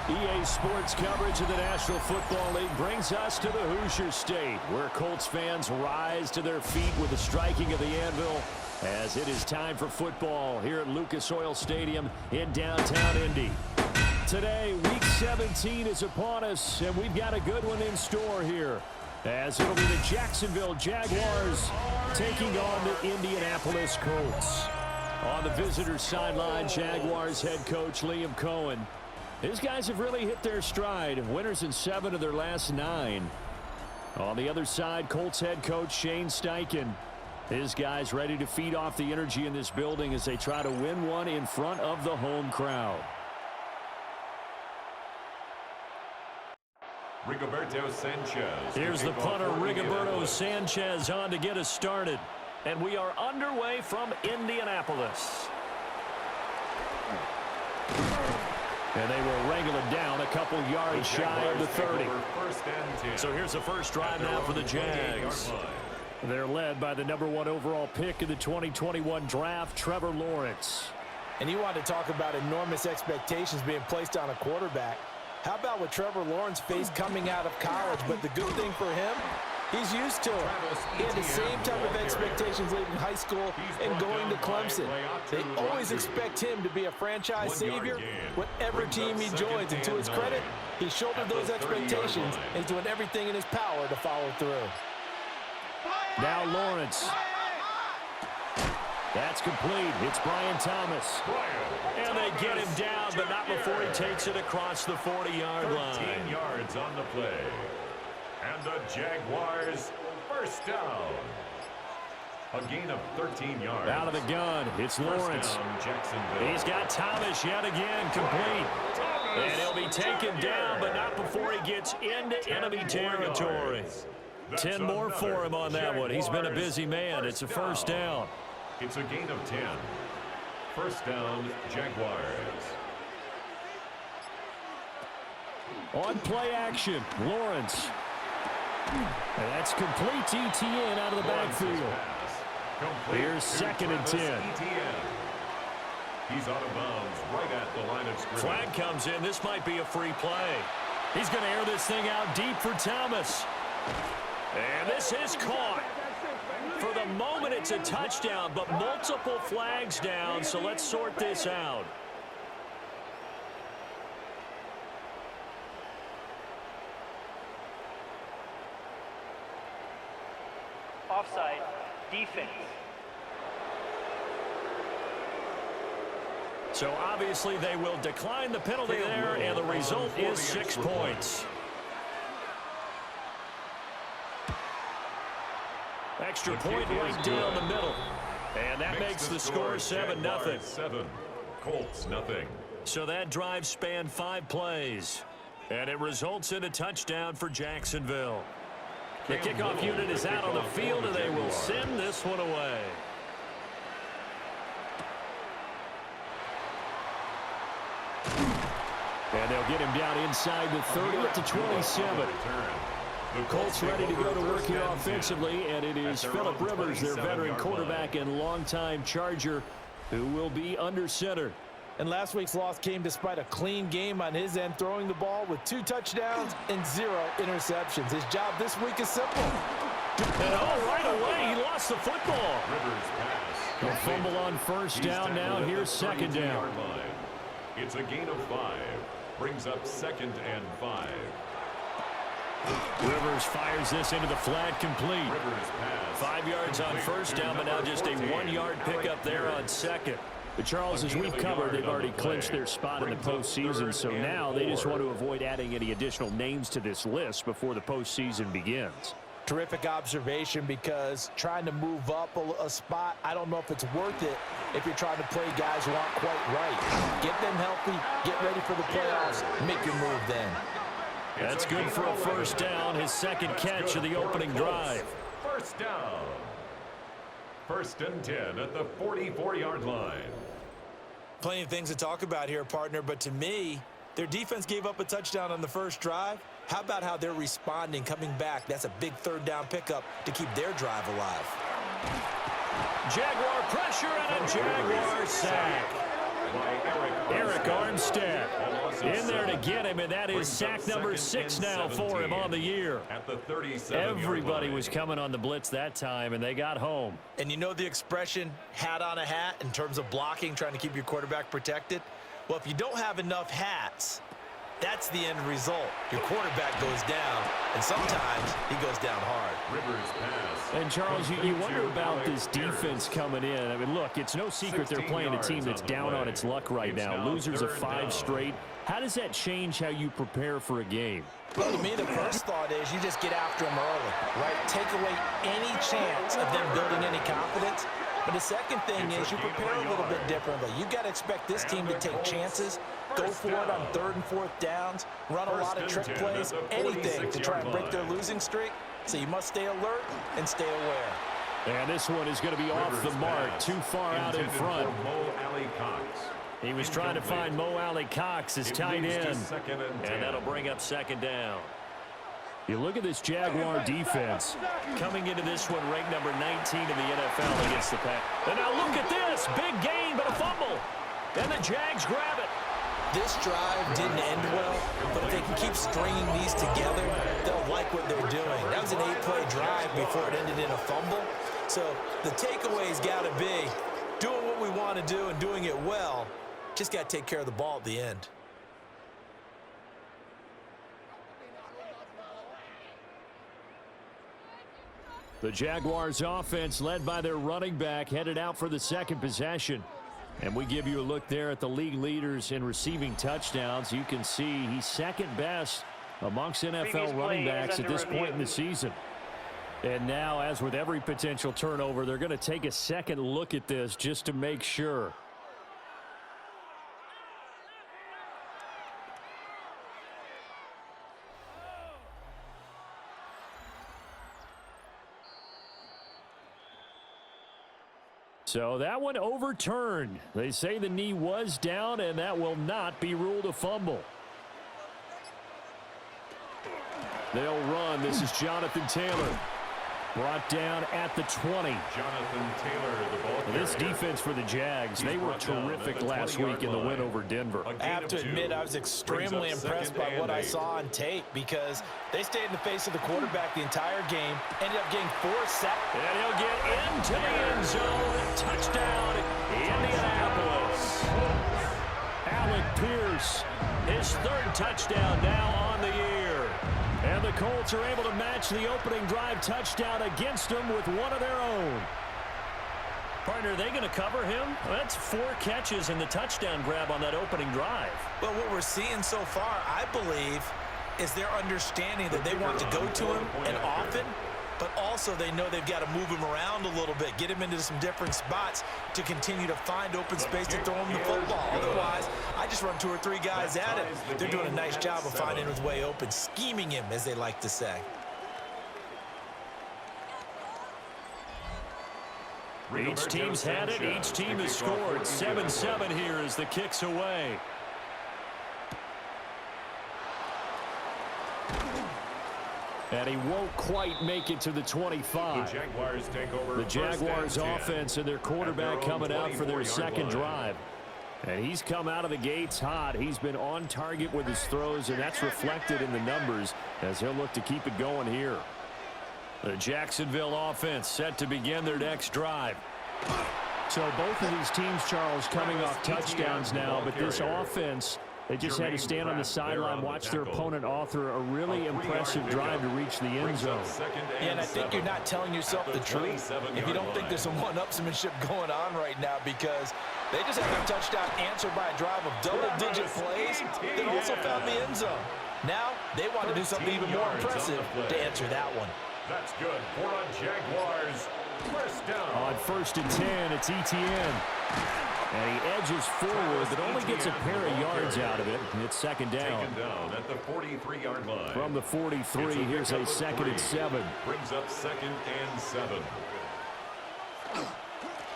EA Sports coverage of the National Football League brings us to the Hoosier State, where Colts fans rise to their feet with the striking of the anvil as it is time for football here at Lucas Oil Stadium in downtown Indy. Today, Week 17 is upon us, and we've got a good one in store here, as it'll be the Jacksonville Jaguars taking on the Indianapolis Colts. On the visitor sideline, Jaguars head coach Liam Cohen. These guys have really hit their stride, winners in 7 of their last 9. On the other side, Colts head coach Shane Steichen. His guys ready to feed off the energy in this building as they try to win one in front of the home crowd. Rigoberto Sanchez. Here's the punter, Rigoberto Sanchez, on to get us started. And we are underway from Indianapolis. And they will wrangle it down a couple yards shy of the 30. So here's the first drive now for the Jags. They're led by the #1 overall pick in the 2021 draft, Trevor Lawrence. And you want to talk about enormous expectations being placed on a quarterback. How about what Trevor Lawrence faced coming out of college? But the good thing for him, he's used to it. He had the same type of expectations leaving high school and going to Clemson. They always expect him to be a franchise savior, whatever team he joins. And to his credit, he shouldered those expectations and he's doing everything in his power to follow through. Now Lawrence. That's complete. It's Brian Thomas. And they get him down, but not before he takes it across the 40-yard line. 13 yards on the play. And the Jaguars first down. A gain of 13 yards. Out of the gun, it's Lawrence. He's got Thomas yet again, complete. And he'll be taken down, but not before he gets into enemy territory. 10 more for him on that one. He's been a busy man. It's a first down. It's a gain of 10. First down, Jaguars. On play action, Lawrence. And that's complete to ETN out of the backfield. Here's 2nd and 10. He's out of bounds right at the line of scrimmage. Flag comes in. This might be a free play. He's going to air this thing out deep for Thomas. And this is caught. For the moment, it's a touchdown, but multiple flags down, so let's sort this out. Offside, defense. So obviously they will decline the penalty there, and the result is 6 points. Extra point right down the middle. And that makes the score 7-0. 7, Colts nothing. So that drive spanned 5 plays. And it results in a touchdown for Jacksonville. The kickoff unit is out on the field, and they will send this one away. And they'll get him down inside the 30 up to 27. The Colts ready to go to work here offensively, and it is Phillip Rivers, their veteran quarterback and longtime Charger, who will be under center. And last week's loss came despite a clean game on his end, throwing the ball with 2 touchdowns and 0 interceptions. His job this week is simple. And right away, he lost the football. He'll fumble on first down now. Here's 2nd down. It's a gain of 5. Brings up 2nd and 5. Rivers fires this into the flat, complete. 5 yards on first down, but now just a 1-yard pickup there on 2nd. But Charles, as we've covered, they've already clinched their spot in the postseason, so now they just want to avoid adding any additional names to this list before the postseason begins. Terrific observation, because trying to move up a spot, I don't know if it's worth it if you're trying to play guys who aren't quite right. Get them healthy, get ready for the playoffs, make your move then. That's good for a first down, his 2nd catch of the opening drive. First down. 1st and 10 at the 44-yard line. Plenty of things to talk about here, partner, but to me, their defense gave up a touchdown on the first drive. How about how they're responding, coming back? That's a big 3rd down pickup to keep their drive alive. Jaguar pressure and a Jaguar sack. Eric Armstead. in there to get him, and that is sack number 6 now for him on the year. Everybody was coming on the blitz that time, and they got home. And you know the expression, hat on a hat, in terms of blocking, trying to keep your quarterback protected? Well, if you don't have enough hats, that's the end result. Your quarterback goes down, and sometimes he goes down hard. And, Charles, you wonder about this defense coming in. I mean, look, it's no secret they're playing a team that's down on its luck right now. Losers of 5 straight. How does that change how you prepare for a game? Well, to me, the first thought is you just get after them early, right? Take away any chance of them building any confidence. But the second thing is you prepare a little bit differently. You got to expect this team to take chances, go for it on 3rd and 4th downs, run a lot of trick plays, anything to try and break their losing streak. So you must stay alert and stay aware. And this one is going to be off the mark, too far out in front. He was trying to find Mo Alley Cox as tight end, and that'll bring up 2nd down. You look at this Jaguar defense coming into this one ranked number 19 in the NFL against the Pack. And now look at this. Big gain, but a fumble. And the Jags grab it. This drive didn't end well, but if they can keep stringing these together, they'll like what they're doing. That was an 8-play drive before it ended in a fumble. So the takeaway's got to be doing what we want to do and doing it well. Just got to take care of the ball at the end. The Jaguars offense led by their running back headed out for the 2nd possession. And we give you a look there at the league leaders in receiving touchdowns. You can see he's 2nd best amongst NFL running backs at this point in the season. And now, as with every potential turnover, they're going to take a second look at this just to make sure. So that one overturned. They say the knee was down, and that will not be ruled a fumble. They'll run. This is Jonathan Taylor. Brought down at the 20. Jonathan Taylor, the ball carrier. This defense for the Jags, they were terrific last week in the win over Denver. I have to admit, I was extremely impressed by what I saw on tape because they stayed in the face of the quarterback the entire game, ended up getting 4 sacks. And he'll get into the end zone. Touchdown, Indianapolis. Alec Pierce, his 3rd touchdown now on the year. And the Colts are able to match the opening drive touchdown against them with one of their own. Partner, are they going to cover him? Well, that's 4 catches and the touchdown grab on that opening drive. Well, what we're seeing so far, I believe, is their understanding that they want to go to him and often, but also they know they've got to move him around a little bit, get him into some different spots to continue to find open space to throw him the football. Otherwise, I just run 2 or 3 guys at him. They're doing a nice job of finding his way open, scheming him, as they like to say. Each team's had it. Each team has scored. 7-7 here as the kick's away. And he won't quite make it to the 25. The Jaguars take over. The Jaguars offense and their quarterback coming out for their 2nd drive. And he's come out of the gates hot. He's been on target with his throws, and that's reflected in the numbers as he'll look to keep it going here. The Jacksonville offense set to begin their next drive. So both of these teams, Charles, coming off touchdowns now, but this offense, they just had to stand on the sideline, watch their opponent author a really impressive drive to reach the end zone. Yeah, and I think you're not telling yourself the truth if you don't think there's some one-upsmanship going on right now, because they just had their touchdown answered by a drive of double-digit plays that also found the end zone. Now they want to do something even more impressive to answer that one. That's good for a Jaguars. 1st down. On 1st and 10, it's Etienne. And he edges forward, but only gets a pair of yards out of it. And it's 2nd down. Taken down at the 43-yard line. From the 43, here's a 2nd and 7. Brings up 2nd and 7.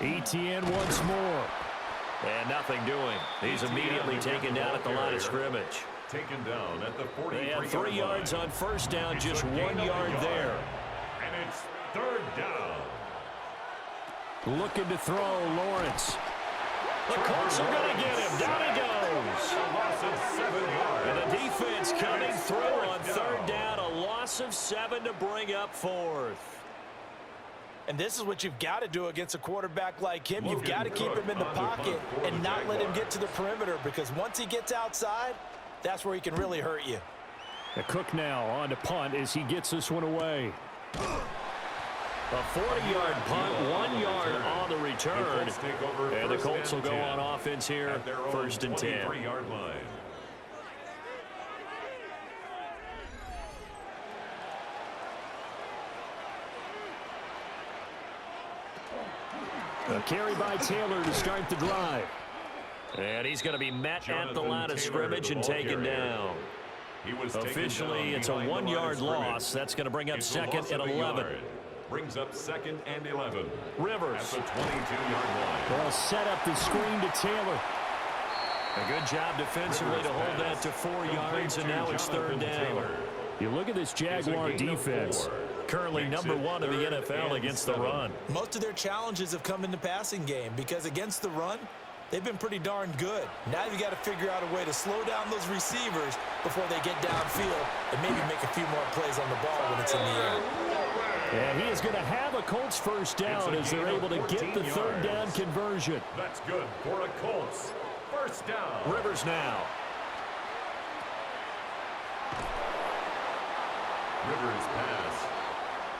Etienne once more. And nothing doing. He's immediately taken down at the line of scrimmage. Taken down at the 43-yard line. They had 3 yards on 1st down, just 1 yard there. And it's 3rd down. Looking to throw, Lawrence. The Colts are going to get him. Down he goes. A loss of 7 yards. It's coming through on third down. A loss of 7 to bring up fourth. And this is what you've got to do against a quarterback like him. You've got to keep him in the pocket and not let him get to the perimeter, because once he gets outside, that's where he can really hurt you. The Cook now on to punt as he gets this one away. A 40-yard punt, 1 yard on the return. And the Colts will go on offense here, first and 10. A carry by Taylor to start the drive. And he's going to be met at the line of scrimmage and taken down. Officially, it's a 1 yard loss. That's going to bring up second and 11. Brings up second and 11. Rivers. At the 22-yard line. They'll set up the screen to Taylor. A good job defensively to hold that to 4 yards, and now it's third down. You look at this Jaguar defense. Currently number 1 in the NFL against the run. Most of their challenges have come in the passing game, because against the run, they've been pretty darn good. Now you've got to figure out a way to slow down those receivers before they get downfield and maybe make a few more plays on the ball when it's in the air. And he is going to have a Colts first down as they're able to get the third down conversion. That's good for a Colts first down. Rivers now. Rivers pass.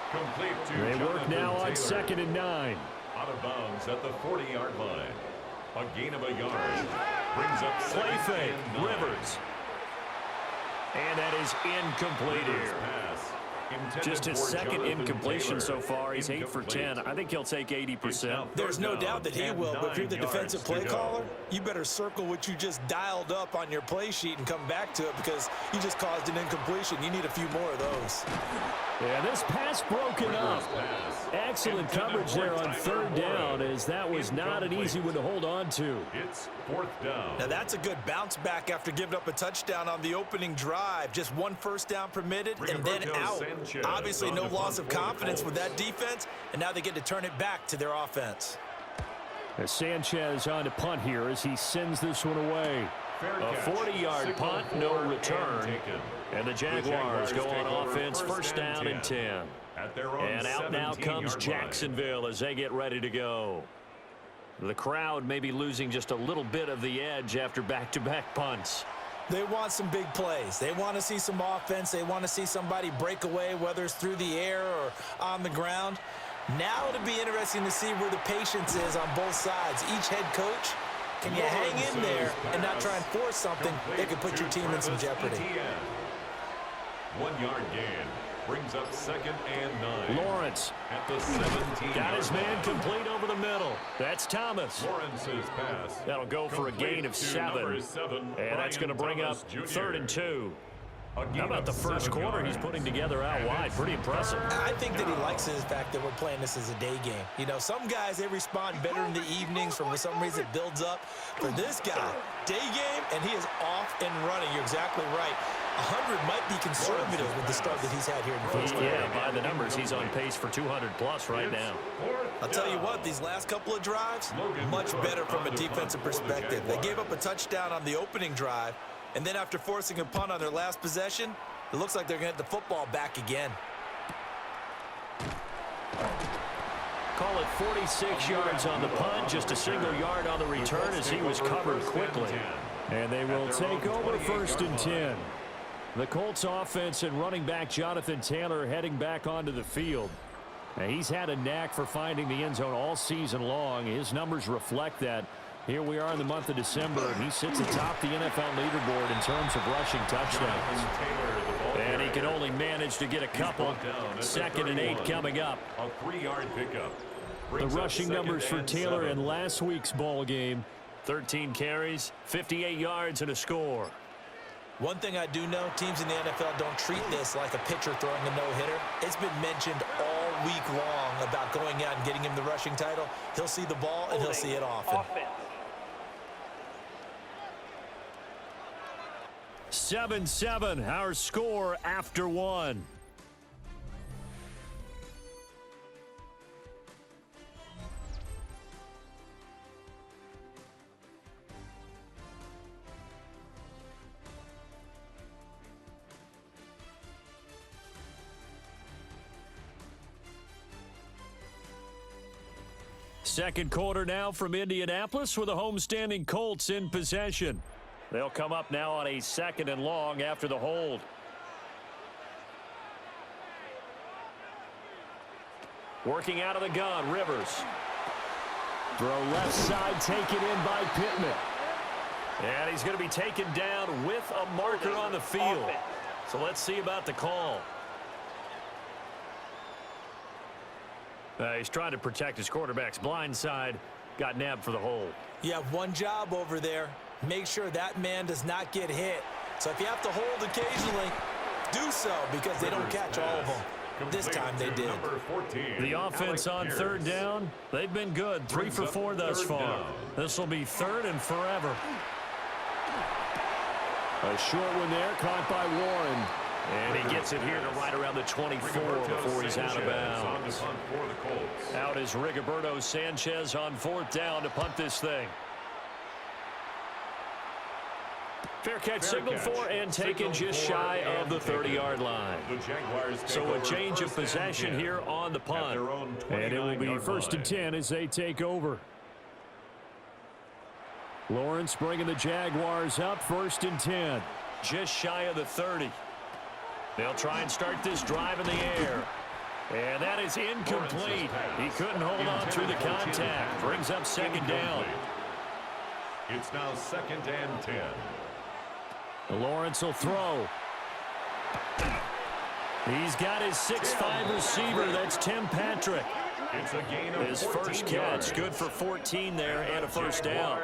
Complete to They work Jonathan now on Taylor. second and 9. Out of bounds at the 40-yard line. A gain of a yard. Brings up Play second fake. and 9. Rivers. And that is incomplete Rivers here. pass. Intended Just his for second Jonathan incompletion Taylor. so far. He's 8 for 10. I think he'll take 80%. There's no doubt that he will, but if you're the defensive play caller, you better circle what you just dialed up on your play sheet and come back to it, because you just caused an incompletion. You need a few more of those. Yeah, this pass broken up. Excellent coverage there on third down, as that was not an easy one to hold on to. It's fourth down. Now that's a good bounce back after giving up a touchdown on the opening drive. Just 1 first down permitted and then out. Obviously no loss of confidence with that defense, and now they get to turn it back to their offense. As Sanchez on to punt here as he sends this one away. A 40-yard punt, no return. And the Jaguars go on offense, first down and 10. And out now comes Jacksonville as they get ready to go. The crowd may be losing just a little bit of the edge after back-to-back punts. They want some big plays. They want to see some offense. They want to see somebody break away, whether it's through the air or on the ground. Now it'll be interesting to see where the patience is on both sides. Each head coach, can you hang in there and not try and force something that could put your team in some jeopardy? 1 yard gain. Brings up second and 9. Lawrence. At the 17. Got his man complete over the middle. That's Thomas. Lawrence's pass. That'll go for a gain of 7. And that's going to bring up third and 2. How about the first quarter he's putting together out wide? Pretty impressive. I think that he likes the fact that we're playing this as a day game. You know, some guys, they respond better in the evenings. For some reason, it builds up. For this guy, day game, and he is off and running. You're exactly right. 100 might be conservative with the start that he's had here in the first quarter. Yeah, by the numbers, he's on pace for 200-plus right now. I'll tell you what, these last couple of drives, much better from a defensive perspective. They gave up a touchdown on the opening drive, and then after forcing a punt on their last possession, it looks like they're going to get the football back again. Call it 46 yards on the punt, just a single yard on the return as he was covered quickly. And they will take over first and 10. The Colts offense and running back Jonathan Taylor heading back onto the field. Now, he's had a knack for finding the end zone all season long. His numbers reflect that. Here we are in the month of December, and he sits atop the NFL leaderboard in terms of rushing touchdowns. And he can only manage to get a couple. Second and 8 coming up. A 3-yard pickup. The rushing numbers for Taylor in last week's ball game: 13 carries, 58 yards, and a score. One thing I do know, teams in the NFL don't treat this like a pitcher throwing a no-hitter. It's been mentioned all week long about going out and getting him the rushing title. He'll see the ball, and he'll see it often. 7-7, our score after 1. Second quarter now from Indianapolis with the homestanding Colts in possession. They'll come up now on a 2nd and long after the hold. Working out of the gun, Rivers. Throw left side, taken in by Pittman. And he's going to be taken down with a marker on the field. So let's see about the call. He's trying to protect his quarterback's blind side. Got nabbed for the hold. You have one job over there. Make sure that man does not get hit. So if you have to hold occasionally, do so, because they don't catch all of them. This time they did. The offense on 3rd down, they've been good. 3 for 4 thus far. This will be 3rd and forever. A short one there, caught by Warren. And he gets it here to right around the 24 before he's out of bounds. Out is Rigoberto Sanchez on 4th down to punt this thing. Fair catch signaled for and taken just shy of the 30-yard line. So a change of possession here on the punt. And it will be 1st and 10 as they take over. Lawrence bringing the Jaguars up, 1st and 10. Just shy of the 30. They'll try and start this drive in the air. And that is incomplete. He couldn't hold on through the contact. Brings up 2nd down. It's now 2nd and 10. Lawrence will throw. He's got his 6'5" receiver. That's Tim Patrick. It's a gain of his 14 first catch, yards. good for 14 there and a 1st down.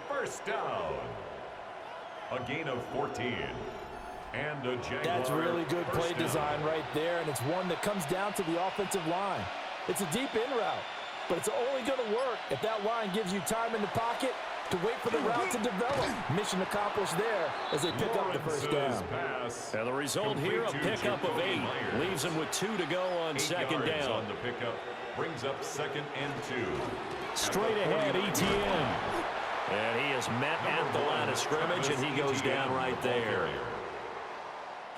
First down. A gain of 14. And a Jaguar. That's really good play design right there, and it's one that comes down to the offensive line. It's a deep in route, but it's only going to work if that line gives you time in the pocket to wait for the route to develop. Mission accomplished there as they pick up the 1st down. And the result here, a pickup of 8. Leaves him with 2 to go on 2nd down. On the pickup brings up 2nd and 2. Straight ahead, ETN. And he is met at the line of scrimmage, and he goes down right there.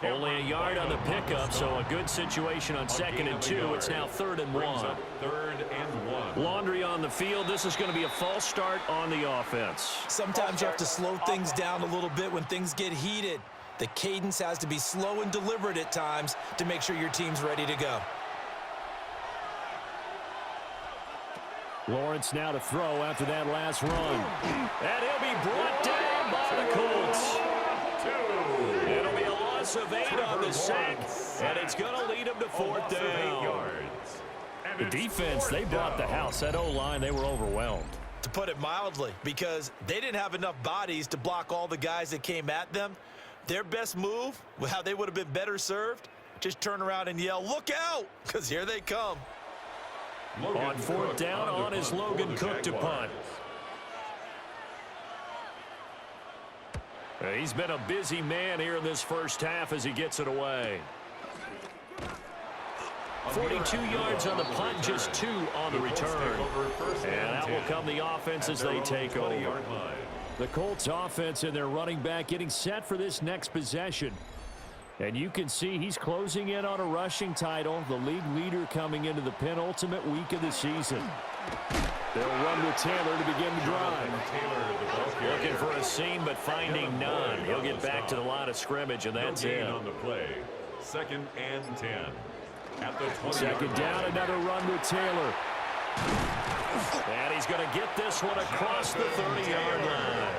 Only a yard on the pickup, so a good situation on 2nd and 2. It's now 3rd and 1. 3rd and 1. Laundry on the field. This is going to be a false start on the offense. Sometimes you have to slow things down a little bit when things get heated. The cadence has to be slow and deliberate at times to make sure your team's ready to go. Lawrence now to throw after that last run. And he'll be brought down by the Colts. It'll be a loss of 8 on the sack, and it's going to lead him to 4th down. The defense, they brought the house. That O-line, they were overwhelmed. To put it mildly, because they didn't have enough bodies to block all the guys that came at them. Their best move, how they would have been better served, just turn around and yell, "Look out!" because here they come. On 4th down, on is Logan Cook to punt. He's been a busy man here in this first half as he gets it away. 42 yards on the punt, just 2 on the return. And out will come the offense as they take over. The Colts offense and their running back getting set for this next possession. And you can see he's closing in on a rushing title, the league leader coming into the penultimate week of the season. They'll run with Taylor to begin the drive. Looking for a seam, but finding none. He'll get back to the line of scrimmage, and that's it. On the play. 2nd and 10. At the 2nd down, another run with Taylor. And he's going to get this one across the 30-yard line.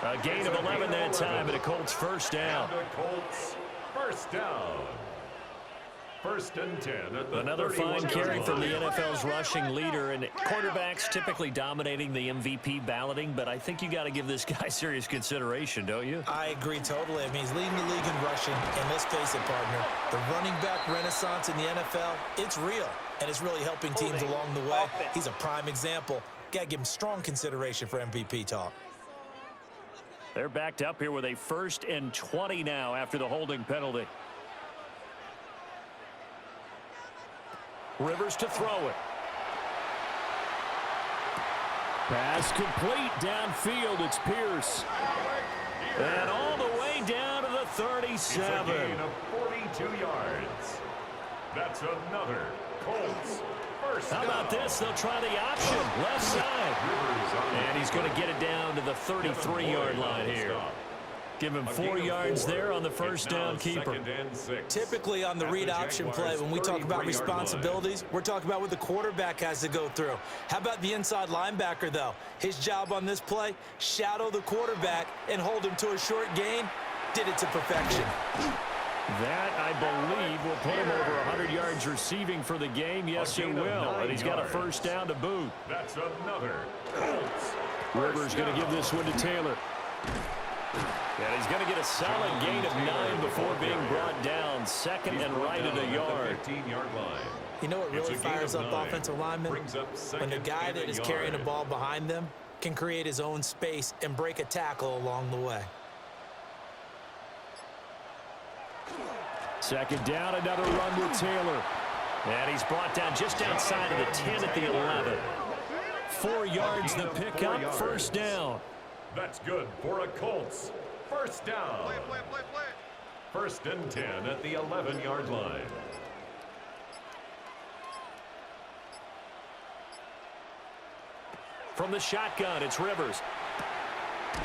A gain of 11 that time, and a Colts 1st down. And the Colts 1st down. 1st and 10 at the Another fine carry from the NFL's rushing leader, and quarterbacks typically dominating the MVP balloting, but I think you got to give this guy serious consideration, don't you? I agree totally. I mean, he's leading the league in rushing, and let's face it, partner, the running back renaissance in the NFL, it's real, and it's really helping teams along the way. He's a prime example. Got to give him strong consideration for MVP talk. They're backed up here with a 1st and 20 now after the holding penalty. Rivers to throw it. Pass complete downfield. It's Pierce. And all the way down to the 37. It's a gain of 42 yards. That's another Colts. First How about this? They'll try the option, left side. And he's going to get it down to the 33-yard line here. Give him 4 yards there on the first down keeper. Typically on the read option play, when we talk about responsibilities, we're talking about what the quarterback has to go through. How about the inside linebacker, though? His job on this play, shadow the quarterback and hold him to a short gain. Did it to perfection. That, I believe, will put him over 100 yards receiving for the game. Yes, it will. And he's got a first down to boot. That's another Colts. Rivers going to give this one to Taylor. And he's going to get a solid gain of 9 before being brought down. Second and right at a yard. 15-yard line. You know what really fires up offensive linemen? When the guy that is carrying the ball behind them can create his own space and break a tackle along the way. Second down, another run with Taylor. And he's brought down just outside of the 10 at the 11. 4 yards the pickup, first down. That's good for a Colts. First down. First and 10 at the 11-yard line. From the shotgun, it's Rivers.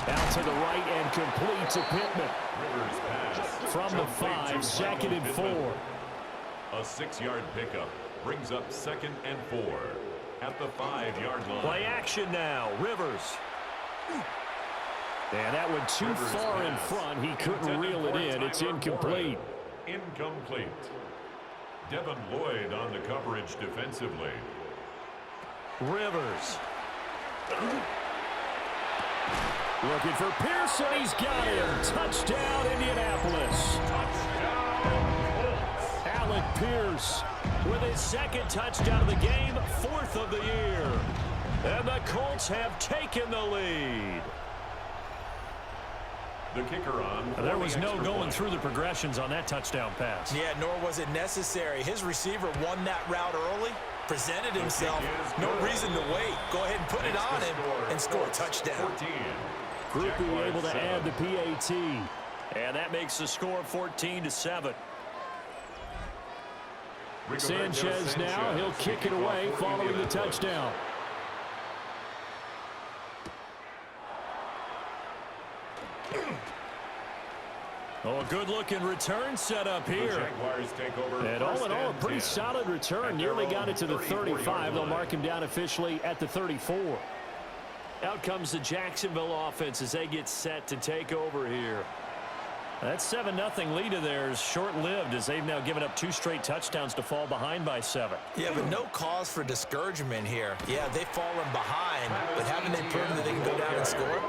Out to the right and complete to Pittman. Rivers pass. From the 5, second and 4. A 6-yard pickup brings up second and 4 at the 5-yard line. Play action now, Rivers. And that went too far in front. He couldn't reel it in. It's incomplete. Incomplete. Devin Lloyd on the coverage defensively. Rivers. Looking for Pearson. He's got him. Touchdown, Indianapolis. Alec Pierce with his second touchdown of the game, 4th of the year. And the Colts have taken the lead. The kicker on. There was no going through the progressions on that touchdown pass. Yeah, nor was it necessary. His receiver won that route early, presented himself. No reason to wait. Go ahead and put it on him and score a touchdown. Groupie able to add the PAT. And that makes the score 14-7. Sanchez now, he'll kick it away following the touchdown. Oh, a good-looking return set up here. And all in all, a pretty solid return. Nearly got it to the 35. They'll mark him down officially at the 34. Out comes the Jacksonville offense as they get set to take over here. That 7-0 lead of theirs short-lived as they've now given up 2 straight touchdowns to fall behind by 7. Yeah, but no cause for discouragement here. Yeah, they've fallen behind, but haven't they proven that they can go down and score?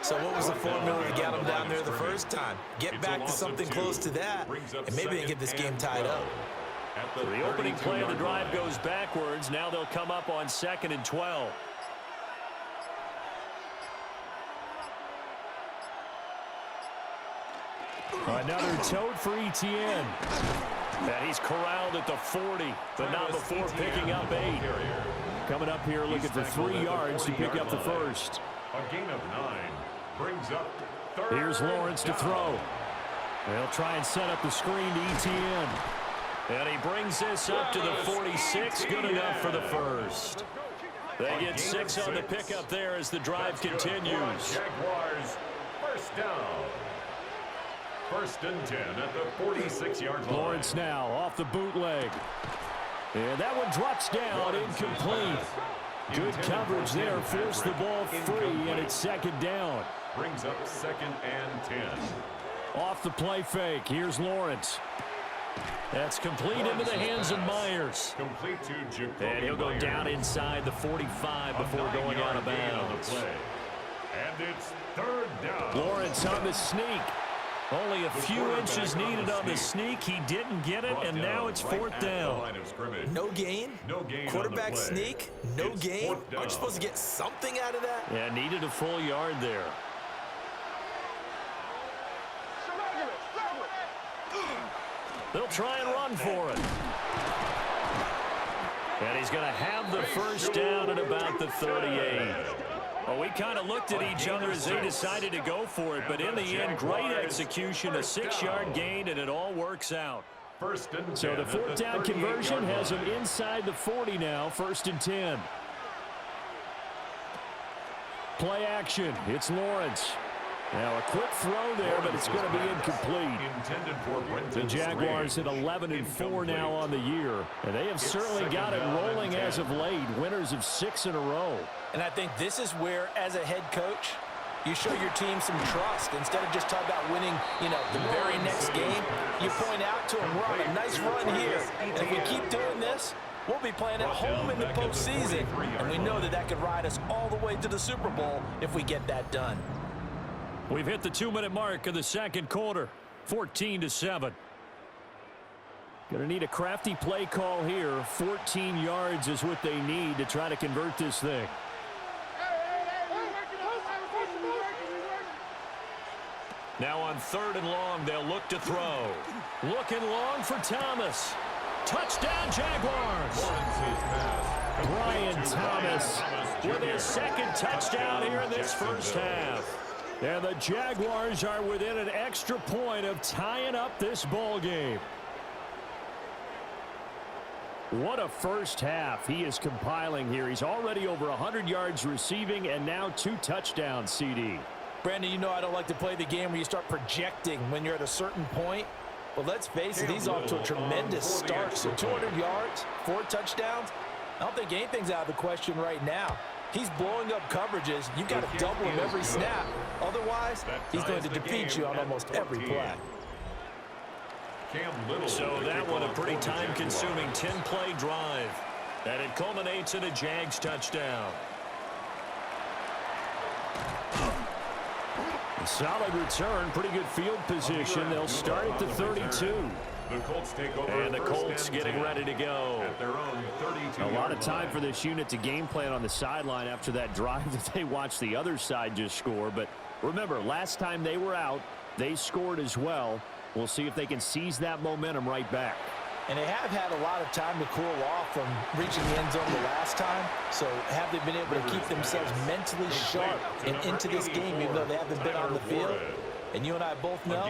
So what was the formula to get them down there the first time? Get back to something close to that, and maybe they get this game tied up. The opening play of the drive goes backwards. Now they'll come up on 2nd and 12. Another tote for Etienne. And he's corralled at the 40, but not before picking up 8. Coming up here looking for 3 yards to pick up the first. A gain of 9 brings up 3rd. Here's Lawrence to throw. They'll try and set up the screen to Etienne. And he brings this up to the 46. Good enough for the first. They get 6 on the pickup there as the drive continues. Jaguars first down. First and 10 at the 46-yard line. Lawrence now off the bootleg. And that one drops down, incomplete. Good coverage there, forced the ball free, and it's 2nd down. Brings up 2nd and 10. Off the play fake, here's Lawrence. That's complete into the hands of Myers. Complete to Jacoby And he'll go Myers. down inside the 45 before going out of bounds. And it's 3rd down. Lawrence on the sneak. Only a few inches needed on the sneak. He didn't get it, and now it's 4th down. No gain? No gain. Quarterback sneak? No gain? Aren't you supposed to get something out of that? Yeah, needed a full yard there. They'll try and run for it. And he's going to have the first down at about the 38. Well, we kind of looked at each other as they decided to go for it, but in the end, great execution, a 6-yard gain, and it all works out. First and 10. So the fourth down conversion has him inside the 40 now, 1st and 10. Play action. It's Lawrence. Now a quick throw there, but it's going to be incomplete. The Jaguars at 11-4 now on the year, and they have certainly got it rolling as of late. Winners of 6 in a row. And I think this is where, as a head coach, you show your team some trust. Instead of just talking about winning, the very next game, you point out to them, we're on a nice run here. And if we keep doing this, we'll be playing at home in the postseason. And we know that could ride us all the way to the Super Bowl if we get that done. We've hit the 2-minute mark of the second quarter, 14-7. Going to need a crafty play call here. 14 yards is what they need to try to convert this thing. Now on 3rd and long, they'll look to throw. Looking long for Thomas. Touchdown, Jaguars. Brian Thomas with his second touchdown here in this first half. And the Jaguars are within an extra point of tying up this ball game. What a first half he is compiling here. He's already over 100 yards receiving and now 2 touchdowns, CD. Brandon, I don't like to play the game where you start projecting when you're at a certain point. But let's face it, he's off to a tremendous start. So 200 yards, 4 touchdowns. I don't think anything's out of the question right now. He's blowing up coverages. You've got to double him every snap. Otherwise, he's going to defeat you on almost every play. So that one a pretty time-consuming 10-play drive. And it culminates in a Jags touchdown. A solid return, pretty good field position. They'll start at the 32. The Colts take over, and the Colts getting ready to go. At their own 32. A lot of time for this unit to game plan on the sideline after that drive that they watched the other side just score. But remember, last time they were out, they scored as well. We'll see if they can seize that momentum right back. And they have had a lot of time to cool off from reaching the end zone the last time. So have they been able to keep themselves mentally sharp and into this game, even though they haven't been on the field? And you and I both know,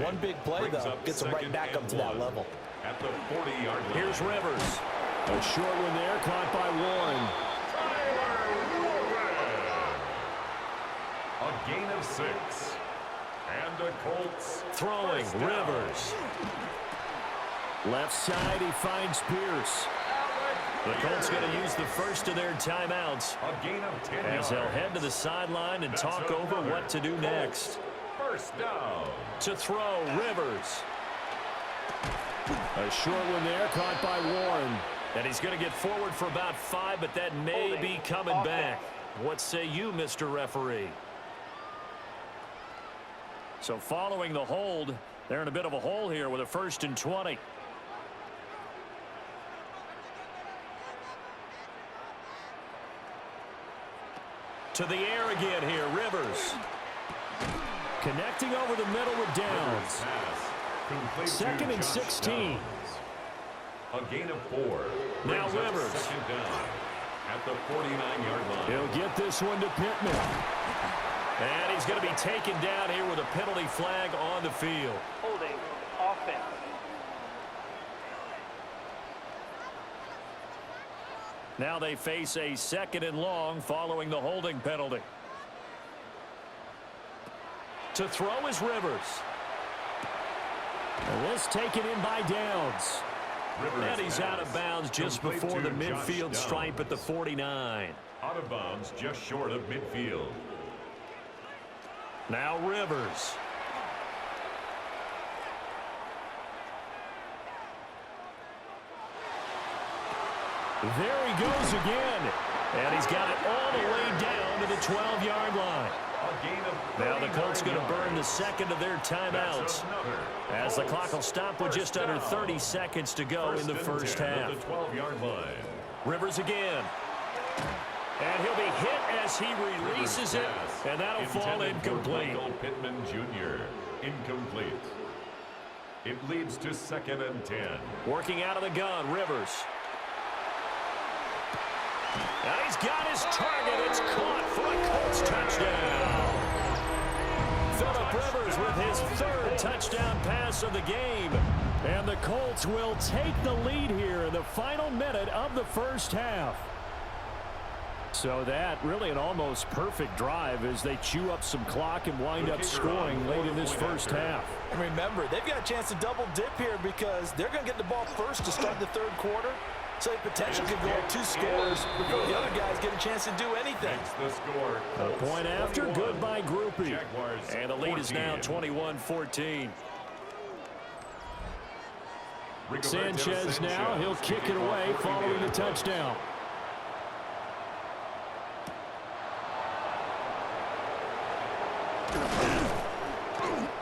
one big play, though, gets them right back up to that level. At the 40-yard line. Here's Rivers. A short one there, caught by Warren. A gain of 6. And the Colts throwing. Rivers. Left side, he finds Pierce. The Colts going to use the first of their timeouts. A gain of 10 as they'll head to the sideline and talk over what to do next. First down. To throw, Rivers. A short one there, caught by Warren. And he's going to get forward for about 5, but that may be coming back. What say you, Mr. Referee? So following the hold, they're in a bit of a hole here with a 1st and 20. To the air again here, Rivers. Connecting over the middle with Downs. 2nd and 16. A gain of 4. Now Rivers. Second down at the 49-yard line. He'll get this one to Pittman. And he's going to be taken down here with a penalty flag on the field. Holding offense. Now they face a 2nd and long following the holding penalty. To throw is Rivers. And this taken in by Downs. And he's out of bounds just before the midfield stripe at the 49. Out of bounds just short of midfield. Now Rivers. There he goes again. And he's got it all the way down to the 12-yard line. Now the Colts going to burn the 2nd of their timeouts as the clock will stop with just under 30 seconds to go in the first half. Rivers again. And he'll be hit as he releases it, and that'll fall incomplete. Pittman Jr. Incomplete. It leads to 2nd and 10. Working out of the gun, Rivers. And he's got his target. It's caught for a Colts touchdown. Phillip Rivers with his 3rd touchdown pass of the game. And the Colts will take the lead here in the final minute of the first half. So that really an almost perfect drive as they chew up some clock and wind up scoring late in this first half. And remember, they've got a chance to double dip here because they're going to get the ball first to start the third quarter. So they potentially could go up 2 scores before the other guys get a chance to do anything. A point after, good by Groupie. And the lead is now 21-14. Sanchez now, he'll kick it away following the touchdown.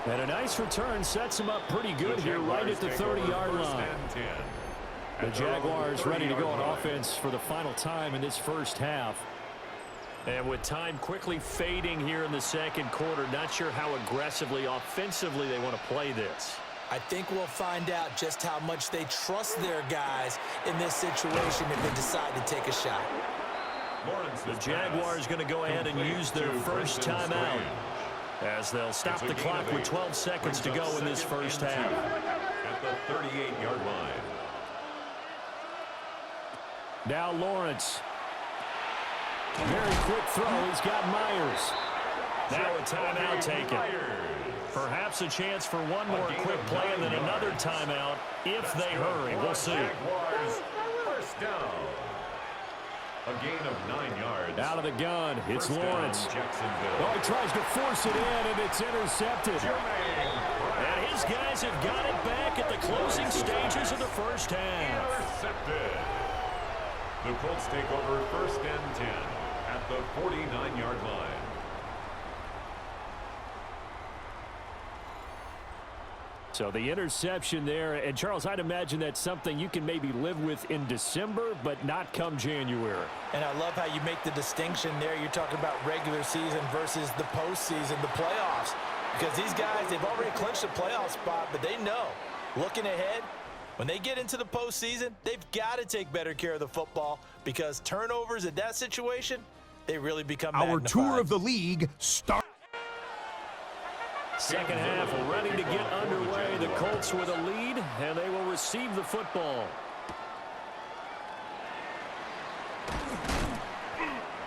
And a nice return sets him up pretty good here right at the 30-yard line. The Jaguars ready to go on offense for the final time in this first half. And with time quickly fading here in the second quarter, not sure how aggressively, offensively they want to play this. I think we'll find out just how much they trust their guys in this situation if they decide to take a shot. Lawrence's The Jaguars going to go ahead and use their first timeout as they'll stop the clock with 12 seconds to go in this first half. At the 38-yard line. Now Lawrence. Very quick throw. He's got Myers. Now a timeout taken. Perhaps a chance for one more quick play and then another timeout if they hurry. We'll see. Jaguars first down. A gain of 9 yards. Out of the gun. It's Lawrence. Jacksonville. Oh, he tries to force it in, and it's intercepted. And his guys have got it back at the closing stages of the first half. Intercepted. The Colts take over first and 10 at the 49-yard line. So the interception there, and Charles, I'd imagine that's something you can maybe live with in December, but not come January. And I love how you make the distinction there. You're talking about regular season versus the postseason, the playoffs. Because these guys, they've already clinched a playoff spot, but they know, looking ahead, when they get into the postseason, they've got to take better care of the football because turnovers in that situation, they really become Our magnified. tour of the league starts. Second half ready to get underway. The Colts with a lead, and they will receive the football.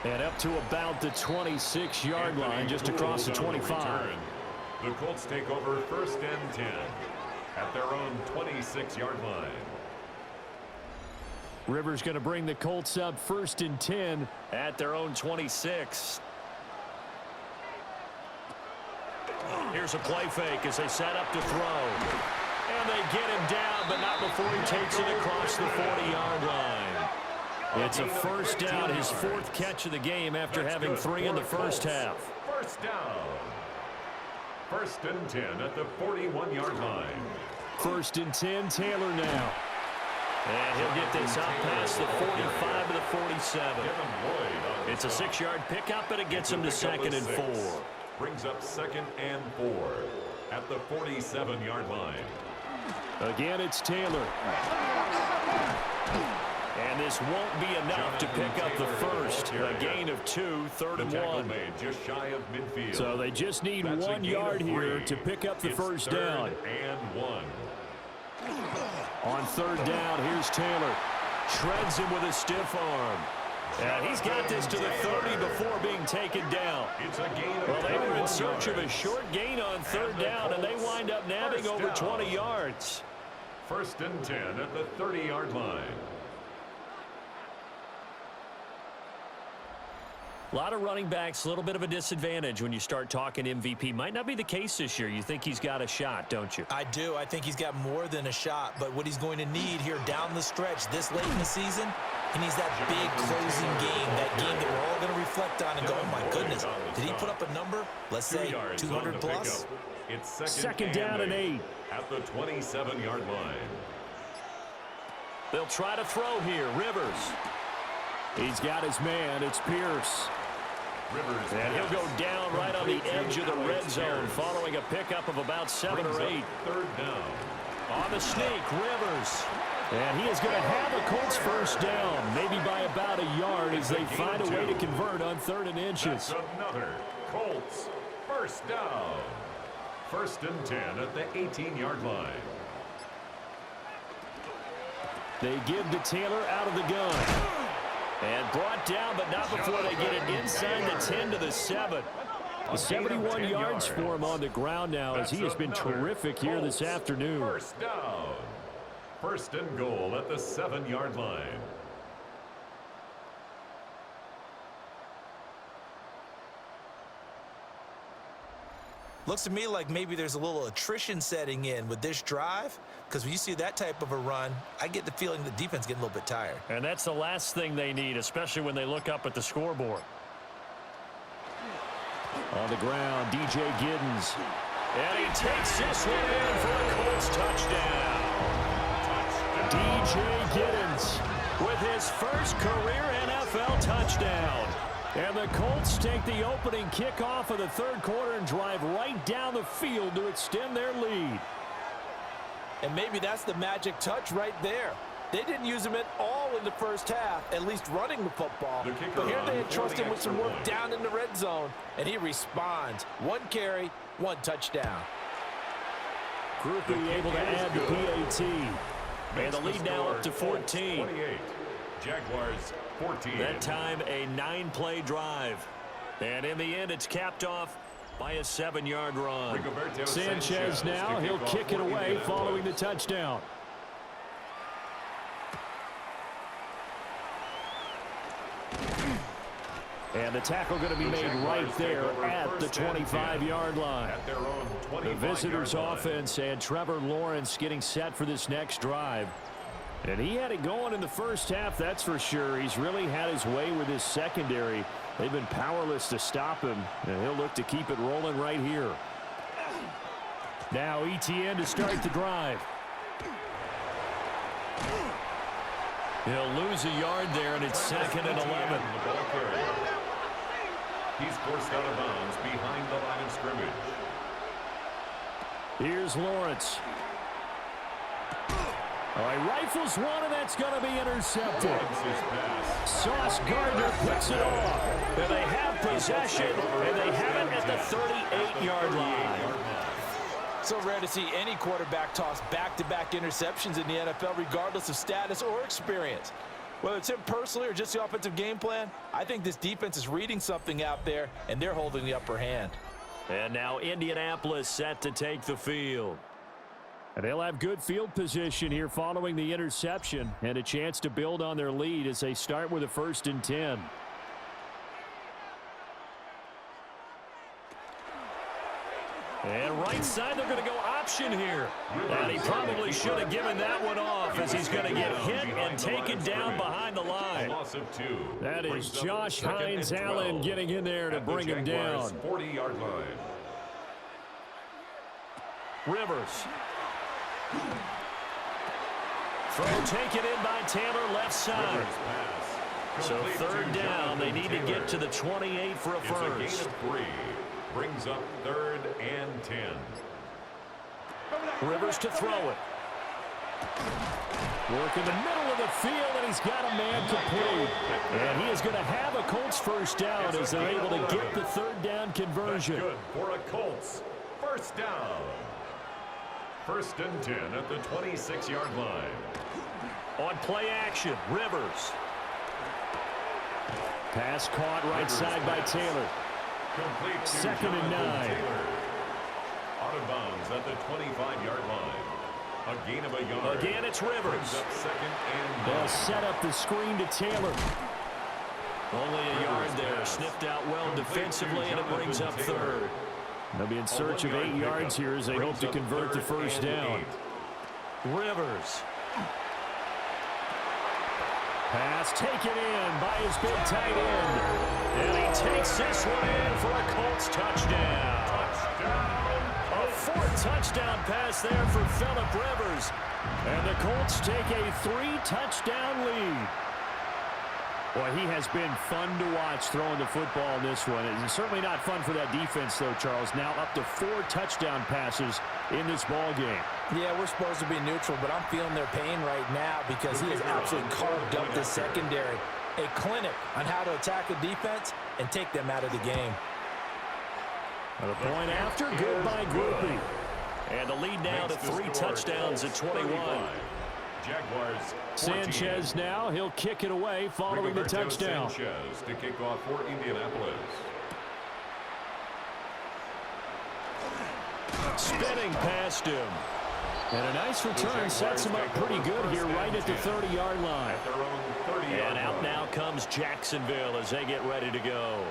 And up to about the 26-yard line, just across the 25. The Colts take over first and 10 at their own 26-yard line. Rivers going to bring the Colts up first and 10 at their own 26. Here's a play fake as they set up to throw. And they get him down, but not before he takes it across the 40-yard line. It's a first down, his 4th catch of the game after having 3 in the first half. First down. First and 10 at the 41-yard line. First and 10, Taylor now. And he'll get this up past the 45 to the 47. It's a 6-yard pickup, and it gets him to second and 4. Brings up second and 4 at the 47-yard line. Again, it's Taylor. And this won't be enough to pick up the first. A gain of 2, third and 1. Made just shy of midfield. So they just need 1 yard here to pick up the first down. And 1. On third down, here's Taylor. Shreds him with a stiff arm. And he's got this to the 30 before being taken down. It's a gain of Well, they were in 21 search of a yards. short gain on third down, and they wind up nabbing First over down. 20 yards. First and 10 at the 30-yard line. A lot of running backs, a little bit of a disadvantage when you start talking MVP. Might not be the case this year. You think he's got a shot, don't you? I do. I think he's got more than a shot, but what he's going to need here down the stretch this late in the season, he needs that big closing game, that game that we're all going to reflect on and go, oh my goodness, did he put up a number, let's say 200 plus? It's Second down and 8. at the 27-yard line. They'll try to throw here. Rivers. He's got his man. It's Pierce. Rivers And he'll go down right on the edge of the red zone following a pickup of about 7 or 8. Third down. On the sneak, Rivers. And he is going to have a Colts first down, maybe by about a yard as they find a way to convert on 3rd and inches. That's another Colts first down. First and 10 at the 18-yard line. They give to Taylor out of the gun. And brought down, but not before they get it inside the 10 to the 7. 71 yards for him on the ground now as he has been terrific here this afternoon. First down. First and goal at the 7-yard line. Looks to me like maybe there's a little attrition setting in with this drive, because when you see that type of a run, I get the feeling the defense getting a little bit tired. And that's the last thing they need, especially when they look up at the scoreboard. On the ground, DJ Giddens. And he takes this one in for a Colts touchdown. DJ Giddens with his first career NFL touchdown. And the Colts take the opening kickoff of the third quarter and drive right down the field to extend their lead. And maybe that's the magic touch right there. They didn't use him at all in the first half, at least running the football. But here they entrust him with some work down in the red zone, and he responds. 1 carry, 1 touchdown. Groupie able to add the PAT. And the lead now up to 14. 28. Jaguars 14. That time a 9-play drive. And in the end, it's capped off by a 7-yard run. Sanchez now, he'll kick it away following the touchdown. And the tackle going to be made right there at the 25-yard line. The visitors' offense and Trevor Lawrence getting set for this next drive. And he had it going in the first half, that's for sure. He's really had his way with his secondary. They've been powerless to stop him, and he'll look to keep it rolling right here. Now ETN to start the drive. He'll lose a yard there, and it's 2nd and 11. He's forced out of bounds behind the line of scrimmage. Here's Lawrence. All right, rifles one, and that's going to be intercepted. Sauce Gardner picks it off. And they have possession, and they have it at the 38-yard line. So rare to see any quarterback toss back-to-back interceptions in the NFL, regardless of status or experience. Whether it's him personally or just the offensive game plan, I think this defense is reading something out there, and they're holding the upper hand. And now Indianapolis set to take the field. And they'll have good field position here following the interception and a chance to build on their lead as they start with a 1st and 10. And right side, they're going to go option here. And he probably should have given that one off as he's going to get hit and taken down behind the line. That is Josh Hines Allen getting in there to bring him down. 40-yard line. Rivers. Throw taken in by Taylor left side. So 3rd down, they need to get to the 28 for a first. It's a gain of 3. Brings up 3rd and 10. Rivers to throw it. Work in the middle of the field, and he's got a man complete. And he is going to have a Colts first down as they're able to get the 3rd down conversion. That's good for a Colts first down. 1st and 10 at the 26-yard line. On play action, Rivers. Pass caught right side by Taylor. Complete 2nd and 9. Out of bounds at the 25-yard line. A gain of a yard. Again, it's Rivers. Up 2nd and 9. They'll set up the screen to Taylor. Only a yard there. Sniffed out well defensively, and it brings up 3rd. They'll be in search of 8 yards here as they hope to convert the first down. Rivers. Pass taken in by his big tight end. And he takes this one in for a Colts touchdown. A 4th touchdown pass there for Phillip Rivers. And the Colts take a 3-touchdown lead. Boy, he has been fun to watch throwing the football in this one. It's certainly not fun for that defense, though, Charles. Now up to 4 touchdown passes in this ball game. Yeah, we're supposed to be neutral, but I'm feeling their pain right now because he has absolutely carved up the secondary. A clinic on how to attack a defense and take them out of the game. And a point after, good by Groupie. And the lead now to 3 touchdowns at 21. Jaguars 14. Sanchez now, he'll kick it away following the touchdown. Sanchez to kick off for Indianapolis. Spinning past him. And a nice return sets him up pretty good here right at the 30-yard line. At their own 30-yard And out line. now comes Jacksonville as they get ready to go.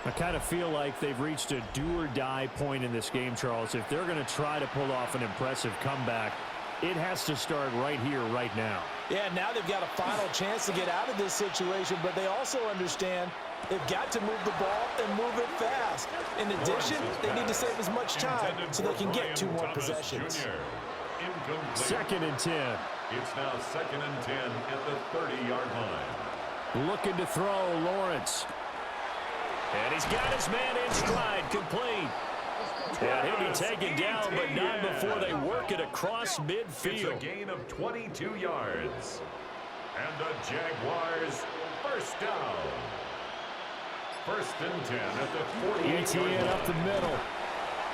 I kind of feel like they've reached a do-or-die point in this game, Charles. If they're going to try to pull off an impressive comeback, it has to start right here, right now. Yeah, now they've got a final chance to get out of this situation, but they also understand they've got to move the ball and move it fast. In addition, they need to save as much time so they can get 2 more possessions. Second and 10. It's now second and 10 at the 30-yard line. Looking to throw, Lawrence. And he's got his man in stride, complete. And he'll be taken down, but not before they work it across midfield. It's a gain of 22 yards. And the Jaguars first down. First and 10 at the 48-yard ETN line. up the middle.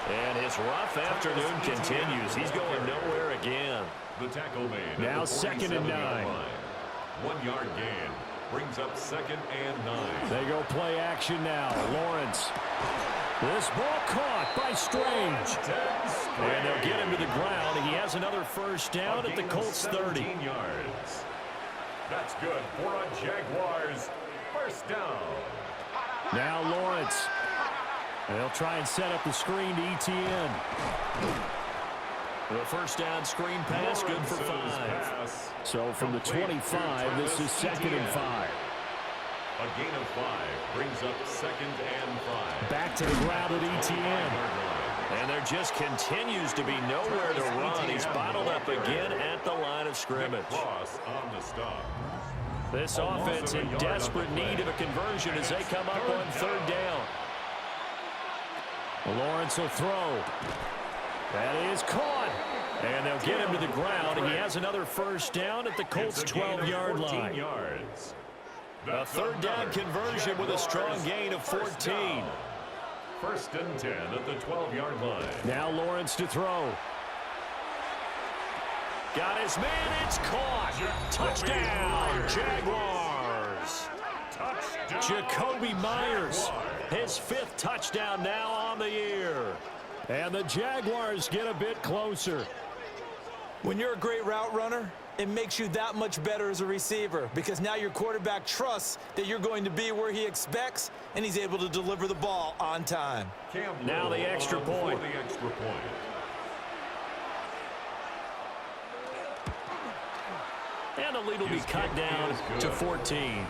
And his rough afternoon continues. He's going nowhere again. The tackle made. Now second and 9. 1 yard gain. Brings up second and 9. They go play action now. Lawrence. This ball caught by Strange. And they'll get him to the ground. He has another first down at the Colts 30. Yards. That's good for a Jaguars first down. Now Lawrence. They'll try and set up the screen to ETN. The first down screen pass, good for 5. So from the 25, this is second and 5. A gain of 5 brings up second and 5. Back to the ground at ETN. And there just continues to be nowhere to run. He's bottled up again at the line of scrimmage. Cross on the stop. This offense in desperate need of a conversion as they come up on third down. Lawrence will throw. That is caught. And they'll get him to the ground. He has another first down at the Colts' 12-yard line. Yards. A third down conversion with a strong gain of 14. First and 10 at the 12-yard line. Now Lawrence to throw. Got his man. It's caught. Touchdown, Jaguars. Jacoby Myers, his 5th touchdown now on the year. And the Jaguars get a bit closer. When you're a great route runner, it makes you that much better as a receiver because now your quarterback trusts that you're going to be where he expects, and he's able to deliver the ball on time. Now the extra point. And the lead will be cut down to 14.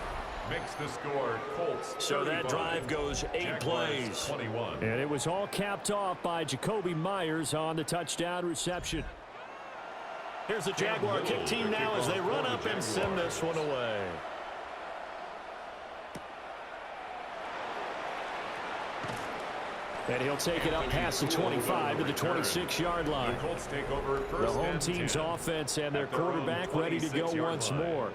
Makes the score Colts. So that drive goes 8 plays. 21. And it was all capped off by Jacoby Myers on the touchdown reception. Here's the Jaguar kick team now as they run up and send this one away. And he'll take it up past the 25 to the 26-yard line. The Colts take over The first home and team's 10 offense and their at their own quarterback ready to go 26-yard once line. more.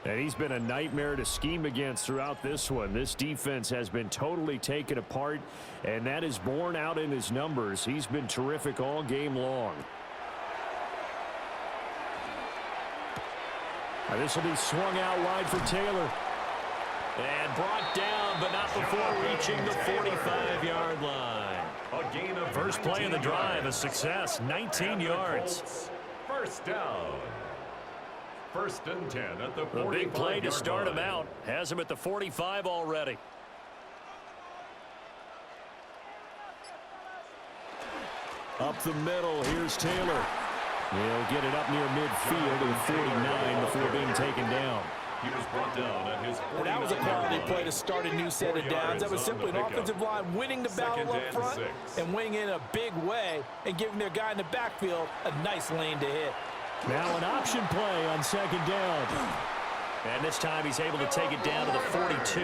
And he's been a nightmare to scheme against throughout this one. This defense has been totally taken apart, and that is borne out in his numbers. He's been terrific all game long. Now this will be swung out wide for Taylor. And brought down, but not before reaching the 45-yard line. A gain of First play of the 19 drive, a yards. success, 19 And the yards. Colts first down. First and 10 at the 45-yard The big play to start line. him out. Has him at the 45 already. Up the middle, here's Taylor. He'll get it up near midfield to the 49 before being taken down. He was brought down at his 49-yard That was a quality line. play to start a new set of 4 downs. That was yards simply on an the pickup. offensive line winning the battle Second up and front 6. and winning in a big way and giving their guy in the backfield a nice lane to hit. Now an option play on second down. And this time he's able to take it down to the 42.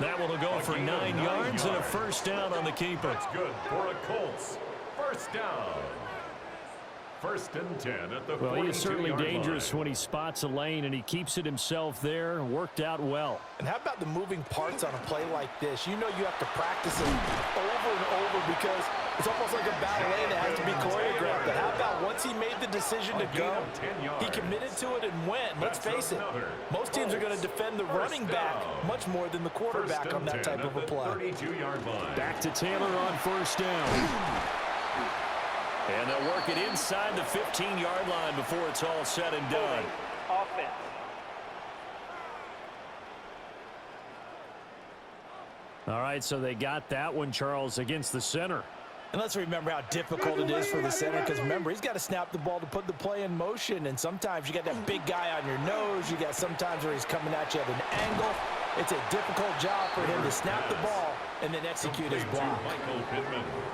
That one will go for 9 yards and a first down on the keeper. That's good for a Colts. First down. First and 10 at the 42-yard line. Well, he is certainly dangerous when he spots a lane, and he keeps it himself there. Worked out well. And how about the moving parts on a play like this? You know you have to practice it over and over because it's almost like a ballet that has to be choreographed. But how about once once he made the decision to go, he committed to it and went. Let's face it, most teams are going to defend the running back much more than the quarterback on that type of a play. 32-yard line. Back to Taylor on first down. And they'll work it inside the 15-yard line before it's all said and done. Offense. All right, so they got that one, Charles, against the center. And let's remember how difficult it is for the center, because remember, he's got to snap the ball to put the play in motion, and sometimes you got that big guy on your nose. You got sometimes where he's coming at you at an angle. It's a difficult job for him to snap the ball and then execute his block.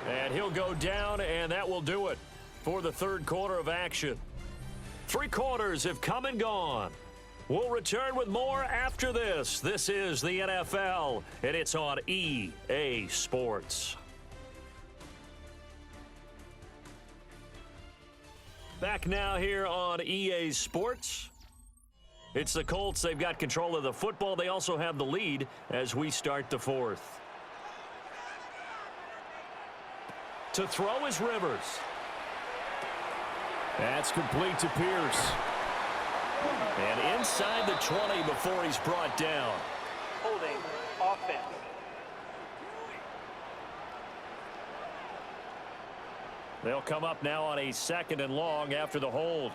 And he'll go down, and that will do it for the third quarter of action. 3 quarters have come and gone. We'll return with more after this. This is the NFL, and it's on EA Sports. Back now here on EA Sports. It's the Colts. They've got control of the football. They also have the lead as we start the fourth. To throw is Rivers. That's complete to Pierce. And inside the 20 before he's brought down. Holding. Offense. They'll come up now on a 2nd and long after the hold.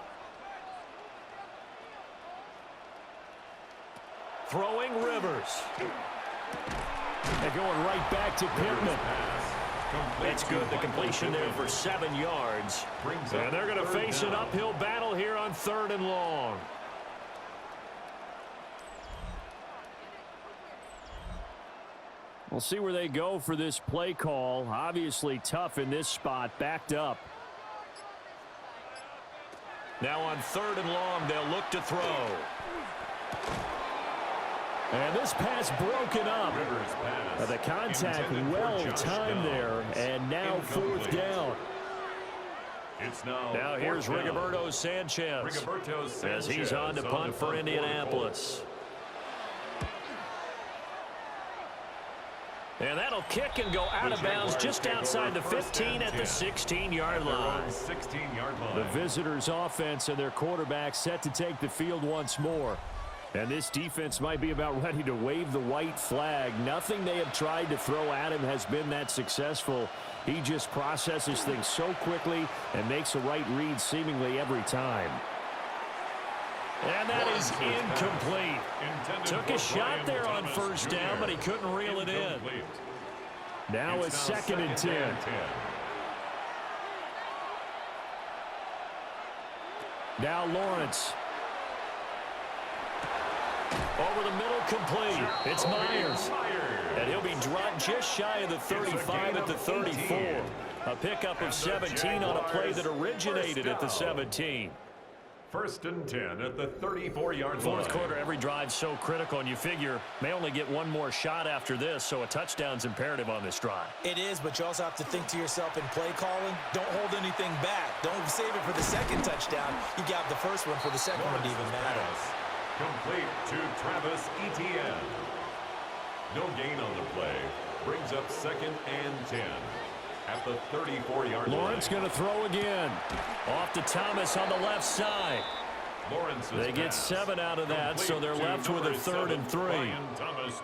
Throwing Rivers. They're going right back to Pittman. That's good. The completion there for 7 yards. And they're going to face an uphill battle here on 3rd and long. We'll see where they go for this play call. Obviously tough in this spot, backed up. Now on 3rd and long, they'll look to throw. And this pass broken up. The contact well timed there, and now 4th down. Now here's Rigoberto Sanchez as he's on to punt for Indianapolis. And that'll kick and go out of bounds just outside the 15 at the 16-yard line. The visitors' offense and their quarterback set to take the field once more. And this defense might be about ready to wave the white flag. Nothing they have tried to throw at him has been that successful. He just processes things so quickly and makes the right read seemingly every time. And that is incomplete. Took a shot there on 1st down, but he couldn't reel it in. Now it's 2nd and 10. Now Lawrence. Over the middle, complete. It's Myers. And he'll be dropped just shy of the 35 at the 34. A pickup of 17 on a play that originated at the 17. 1st and 10 at the 34-yard line. Fourth quarter, every drive so critical, and you figure may only get one more shot after this, so a touchdown's imperative on this drive. It is, but you also have to think to yourself in play calling, don't hold anything back. Don't save it for the 2nd touchdown. You got the 1st one for the 2nd one to even matter. Complete to Travis Etienne. No gain on the play. Brings up 2nd and 10. At the 34-yard line. Lawrence going to throw again. Off to Thomas on the left side. They get 7 out of that, so they're left with a 3rd and 3.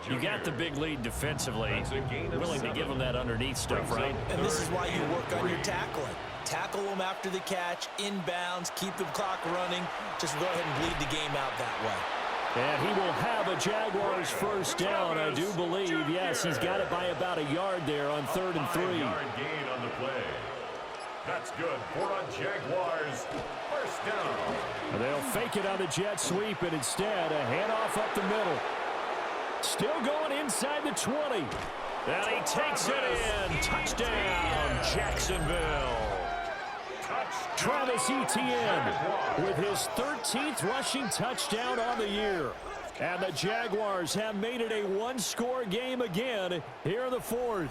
You got the big lead defensively. Willing to give them that underneath stuff, right? And this is why you work on your tackling. Tackle them after the catch, inbounds, keep the clock running. Just go ahead and bleed the game out that way. And he will have a Jaguars 1st down, I do believe. Yes, he's got it by about a yard there on 3rd and 3. 5-yard gain on the play. That's good for a Jaguars 1st down. They'll fake it on the jet sweep, and instead a handoff up the middle. Still going inside the 20. And he takes it in. Touchdown, Jacksonville. Travis Etienne with his 13th rushing touchdown on the year. And the Jaguars have made it a one-score game again here in the 4th.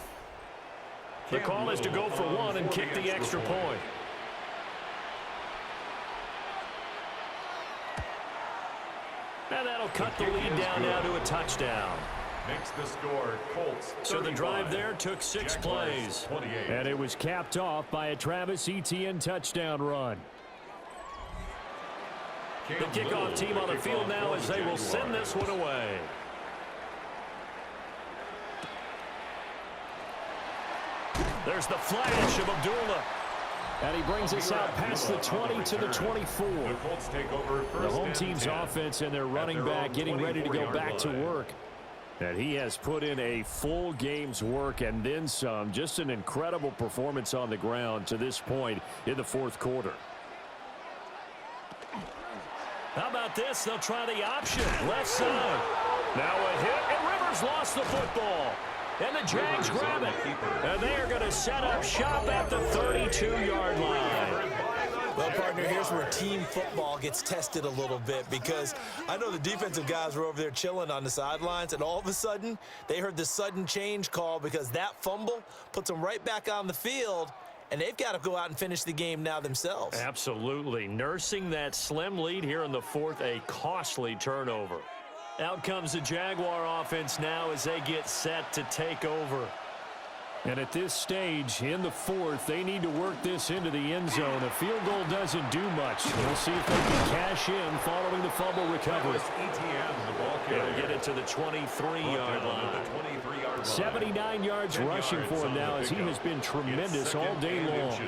The call is to go for 1 and kick the extra point. And that'll cut the lead down now to a touchdown. Makes the score Colts 35. So the drive there took 6 plays. And it was capped off by a Travis Etienne touchdown run. The kickoff team on the field now as they will send this one away. There's the flash of Abdullah. And he brings us out past the 20 to the 24. The Colts take over first. The home team's offense and their running back getting ready to go back to work. And he has put in a full game's work and then some. Just an incredible performance on the ground to this point in the fourth quarter. How about this? They'll try the option. Left side. Now a hit, and Rivers lost the football. And the Jags grab it. And they are going to set up shop at the 32-yard line. Well, partner, here's where team football gets tested a little bit, because I know the defensive guys were over there chilling on the sidelines, and all of a sudden they heard the sudden change call because that fumble puts them right back on the field, and they've got to go out and finish the game now themselves. Absolutely. Nursing that slim lead here in the fourth, a costly turnover. Out comes the Jaguar offense now as they get set to take over. And at this stage, in the fourth, they need to work this into the end zone. A field goal doesn't do much. We'll see if they can cash in following the fumble recovery. They'll get it to the 23-yard line. 79 yards rushing for him now as he has been tremendous all day long.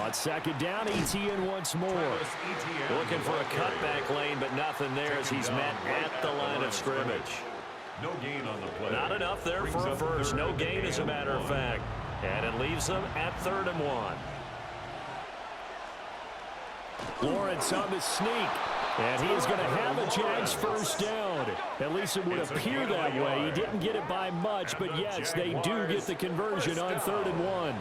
On second down, Etienne once more. Looking for a cutback lane, but nothing there as he's met at the line of scrimmage. No gain on the play. Not enough there for a first. No gain, as a matter of fact. And it leaves them at 3rd and 1. Lawrence on the sneak. And he is going to have a Jags first down. At least it would appear that way. He didn't get it by much, but yes, they do get the conversion on 3rd and 1.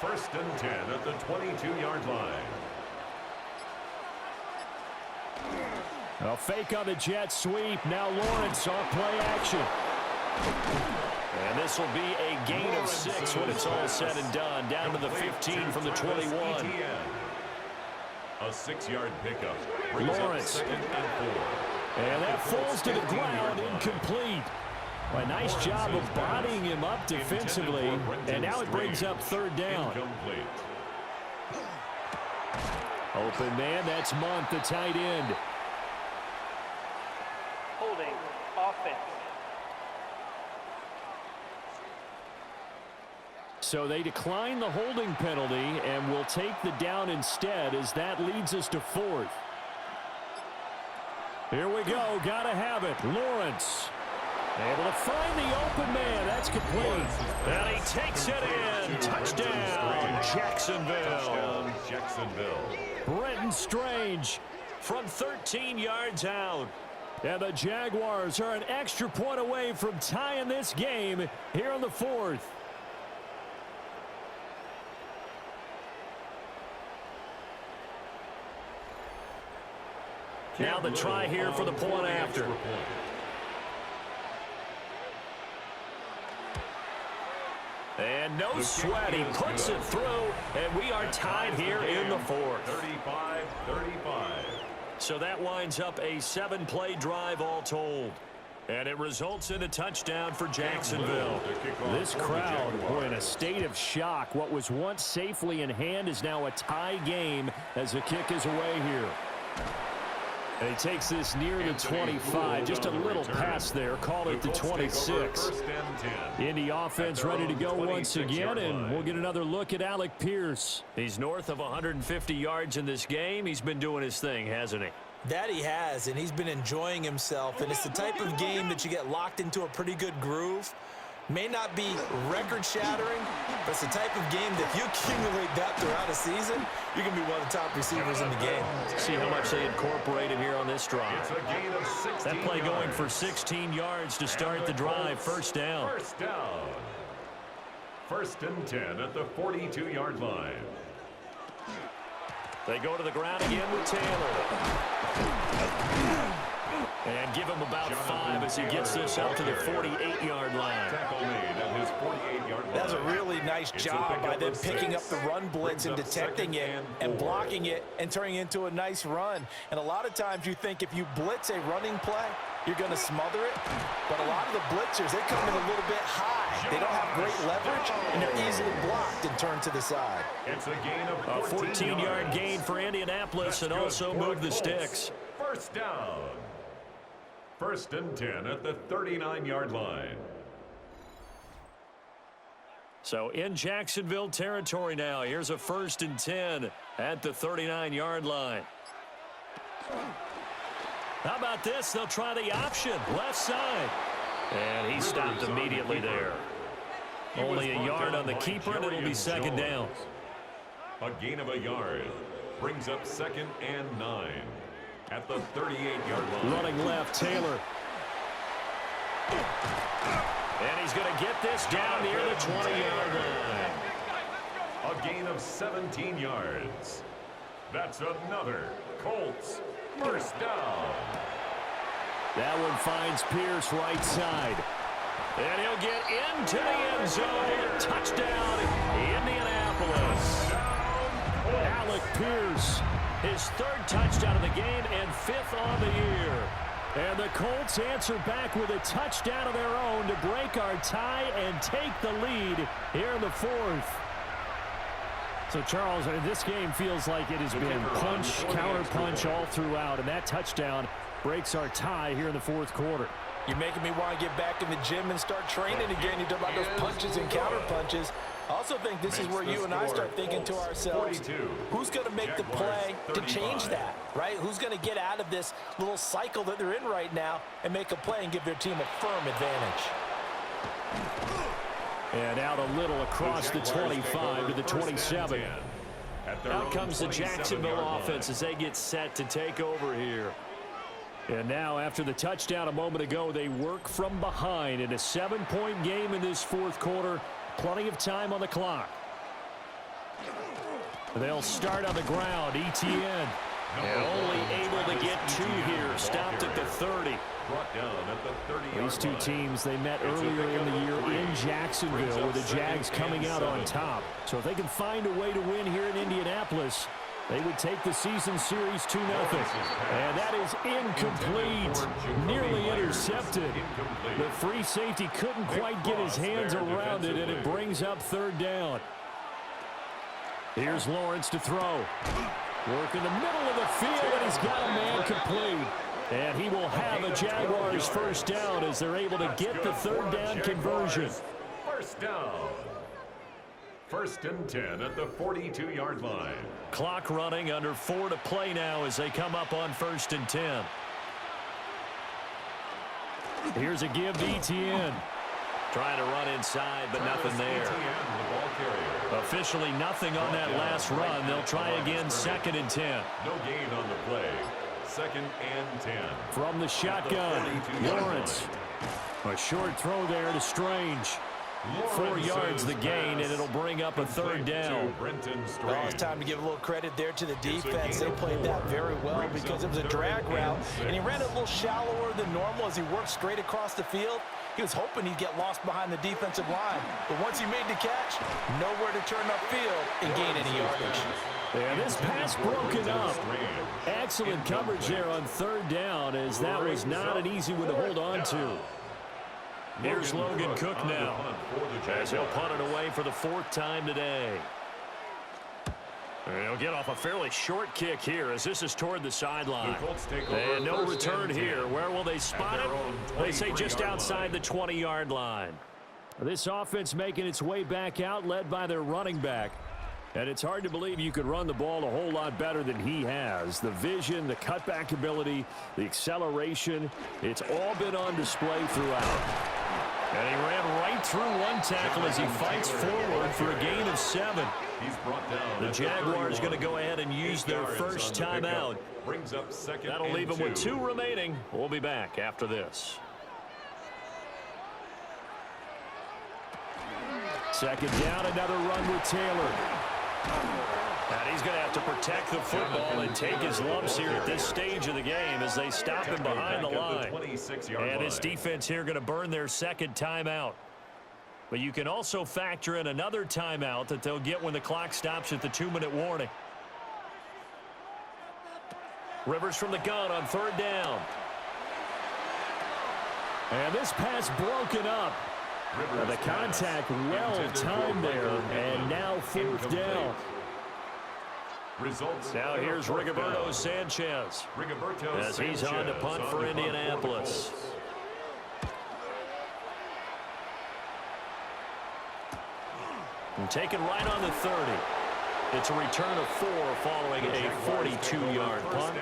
1st and 10 at the 22-yard line. A fake on the jet sweep. Now Lawrence off play action. And this will be a gain of 6 when it's all said and done. Down to the 15 from the 21. A 6-yard pickup. Lawrence. And that falls to the ground, incomplete. A nice job of bodying him up defensively. And now it brings up 3rd down. Open man, that's Month, the tight end. Holding offense. So they decline the holding penalty and will take the down instead as that leads us to 4th. Here we go. Got to have it. Lawrence. Able to find the open man. That's complete. And he takes it in. Touchdown, Jacksonville. Brenton Strange from 13 yards out. And the Jaguars are an extra point away from tying this game here in the 4th. Now the try here for the point after. And no sweat, he puts it through, and we are tied here in the 4th. 35-35. So that winds up a 7-play drive all told. And it results in a touchdown for Jacksonville. This crowd were in a state of shock. What was once safely in hand is now a tie game as the kick is away here. And he takes this near the 25. Just a little pass there. Call it the 26. Indy offense ready to go once again, and we'll get another look at Alec Pierce. He's north of 150 yards in this game. He's been doing his thing, hasn't he? That he has, and he's been enjoying himself. And it's the type of game that you get locked into a pretty good groove. May not be record-shattering, but it's the type of game that if you accumulate that throughout a season, you can be one of the top receivers in the game. See how much they incorporate him here on this drive. It's a gain of 16 that play yards. going for 16 yards to start the drive. First down. First down. 1st and 10 at the 42-yard line. They go to the ground again with Taylor. And give him about 5 as he gets this up to the 48-yard line. Tackle made at his 48-yard line. That's a really nice job by them picking up the run blitz and detecting it and blocking it and turning it into a nice run. And a lot of times you think if you blitz a running play, you're going to smother it. But a lot of the blitzers, they come in a little bit high. They don't have great leverage, and they're easily blocked and turned to the side. It's a gain of A 14-yard gain for Indianapolis, and also move the sticks. First down. 1st and 10 at the 39-yard line. So in Jacksonville territory now. Here's a 1st and 10 at the 39-yard line. How about this? They'll try the option, left side. And he stopped immediately there. Only a yard on the keeper, and it'll be 2nd down. A gain of a yard brings up 2nd and 9 at the 38-yard line. Running left, Taylor. And he's going to get this down near the 20-yard line. A gain of 17 yards. That's another Colts first down. That one finds Pierce right side. And he'll get into the end zone. Touchdown, Indianapolis. Alec Pierce, his 3rd touchdown of the game and 5th on the year. And the Colts answer back with a touchdown of their own to break our tie and take the lead here in the 4th. So, Charles, this game feels like it has been punch, counter-punch all throughout, and that touchdown breaks our tie here in the 4th quarter. You're making me want to get back in the gym and start training again. You talk about those punches and counter-punches. I also think this is where you and I start thinking to ourselves, who's going to make the play to change that, right? Who's going to get out of this little cycle that they're in right now and make a play and give their team a firm advantage? And out a little across the 25 to the 27. Out comes the Jacksonville offense as they get set to take over here. And now, after the touchdown a moment ago, they work from behind in a 7-point game in this 4th quarter. Plenty of time on the clock. They'll start on the ground. Etienne. And only able to get 2 here. Stopped at the 30. These two teams, they met earlier in the year in Jacksonville with the Jags coming out on top. So if they can find a way to win here in Indianapolis, they would take the season series 2-0. And that is incomplete. Nearly intercepted. The free safety couldn't quite get his hands around it, and it brings up 3rd down. Here's Lawrence to throw. Work in the middle of the field, and he's got a man complete. And he will have a Jaguars first down as they're able to get the 3rd down conversion. First down. 1st and 10 at the 42-yard line. Clock running, under 4 to play now as they come up on 1st and 10. Here's a give to Etienne. Trying to run inside, but nothing there. Officially nothing on that last run. They'll try again, 2nd and 10. No gain on the play. 2nd and 10. From the shotgun, Lawrence. A short throw there to Strange. 4 yards the gain, and it'll bring up a 3rd down. Well, it's time to give a little credit there to the defense. They played that very well because it was a drag route, and he ran it a little shallower than normal as he worked straight across the field. He was hoping he'd get lost behind the defensive line, but once he made the catch, nowhere to turn upfield and gain any yardage. And this pass broken up. Excellent coverage there on 3rd down, as that was not an easy one to hold on to. Here's Logan Cook now, as he'll punt it away for the 4th time today. He'll get off a fairly short kick here as this is toward the sideline. And no return here. Where will they spot it? They say just outside the 20-yard line. This offense making its way back out, led by their running back. And it's hard to believe you could run the ball a whole lot better than he has. The vision, the cutback ability, the acceleration, it's all been on display throughout. And he ran right through one tackle as he fights forward for a gain of 7. The Jaguars going to go ahead and use their first timeout. That'll leave them with 2 remaining. We'll be back after this. 2nd down, another run with Taylor. And he's going to have to protect the football and take his lumps here at this stage of the game as they stop him behind the line. And his defense here going to burn their 2nd timeout. But you can also factor in another timeout that they'll get when the clock stops at the 2-minute warning. Rivers from the gun on 3rd down. And this pass broken up. The contact well timed there, and now fourth down. Results. Now here's Rigoberto Sanchez as he's on to punt for Indianapolis. And taken right on the 30. It's a return of 4 following a 42-yard punt.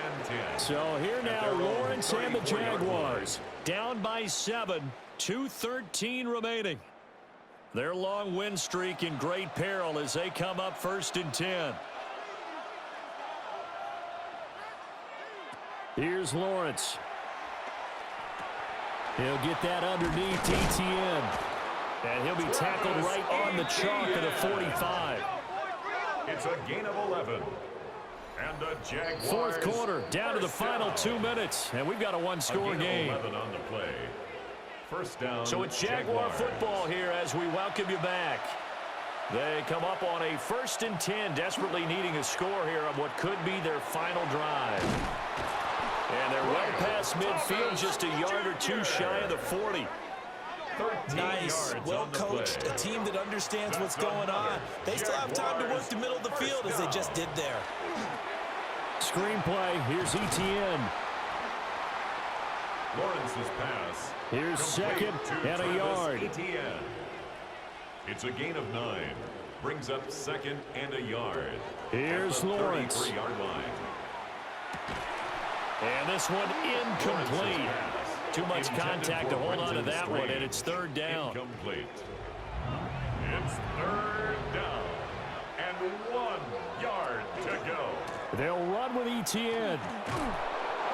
So here now, Lawrence and the Jaguars down by 7, 2:13 remaining. Their long win streak in great peril as they come up 1st and 10. Here's Lawrence. He'll get that underneath ETN. And he'll be tackled right on the chalk at the 45. It's a gain of 11. And the Jaguars. Fourth quarter, down to the final 2 minutes. And we've got a one-score game. 11 on the play. First down. So it's Jaguar football here as we welcome you back. They come up on a 1st and 10, desperately needing a score here on what could be their final drive. And they're well past midfield, just a yard or two shy of the 40. Nice, well coached, a team that understands what's going on. They still have time to work the middle of the field as they just did there. Screenplay, here's ETN. Lawrence's pass. Here's second and a yard. ETN. It's a gain of 9. Brings up 2nd and a yard. Here's Lawrence. 33-yard line. And this one incomplete. Too much contact to hold on to that one, and it's 3rd down. Incomplete. It's 3rd down. And 1 yard to go. They'll run with ETN.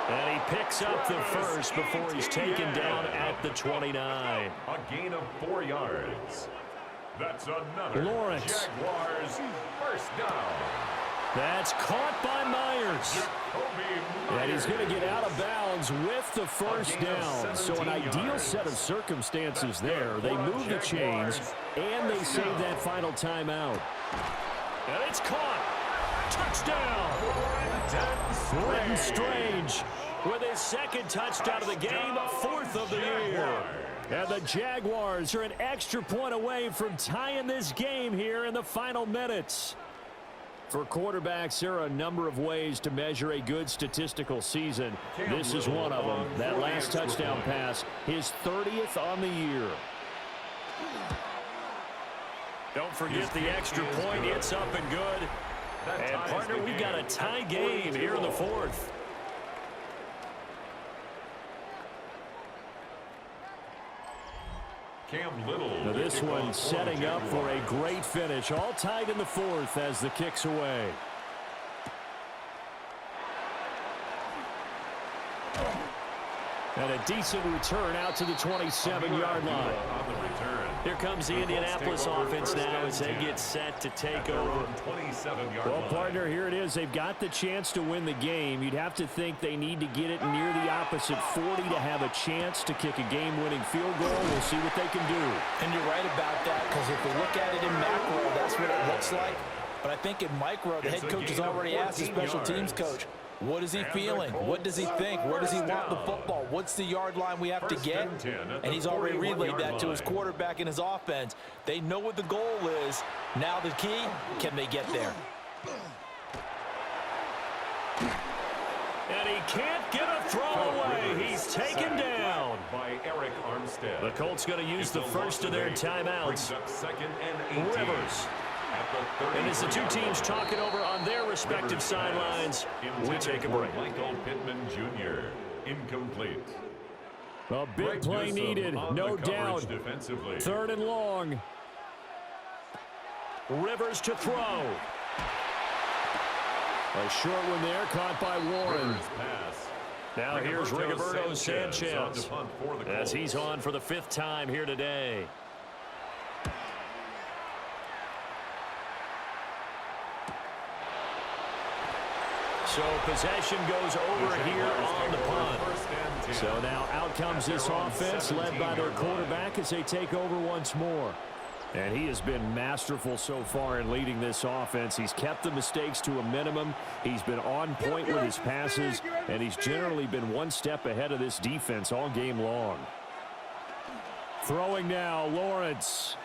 And he picks up the first before he's taken down at the 29. A gain of 4 yards. That's another Lawrence. Jaguars first down. That's caught by Myers. And he's going to get out of bounds with the first down. So an ideal set of circumstances there. They move the chains, and they save that final timeout. And it's caught. Touchdown. Brenton Strange with his 2nd touchdown of the game, 4th of the year. And the Jaguars are an extra point away from tying this game here in the final minutes. For quarterbacks, there are a number of ways to measure a good statistical season. This is one of them. That last touchdown pass, his 30th on the year. Don't forget the extra point. It's up and good. And, partner, we've got a tie game here in the 4th. Now this one setting up for a great finish. All tied in the 4th as the kick's away. And a decent return out to the 27-yard line. Here comes the Indianapolis offense now as they get set to take over. Well, partner, here it is. They've got the chance to win the game. You'd have to think they need to get it near the opposite 40 to have a chance to kick a game-winning field goal. We'll see what they can do. And you're right about that, because if we look at it in macro, that's what it looks like. But I think in micro, the head coach has already asked the special teams coach, what is he feeling? What does he think? Where does he want the football? What's the yard line we have to get? And he's already relayed that to his quarterback and his offense. They know what the goal is. Now the key, can they get there? And he can't get a throw away. He's taken down. By Eric Armstead. The Colts going to use the first of their timeouts. Rivers. And as the two teams talk it over on their respective sidelines, we take a break. Michael Pittman Jr. Incomplete. A big play needed, no doubt. 3rd and long. Rivers to throw. A short one there, caught by Warren. Now here's Rigoberto Sanchez as he's on for the 5th time here today. So possession goes over here on the punt. So now out comes this offense led by their quarterback as they take over once more. And he has been masterful so far in leading this offense. He's kept the mistakes to a minimum. He's been on point with his passes, and he's generally been one step ahead of this defense all game long. Throwing now, Lawrence.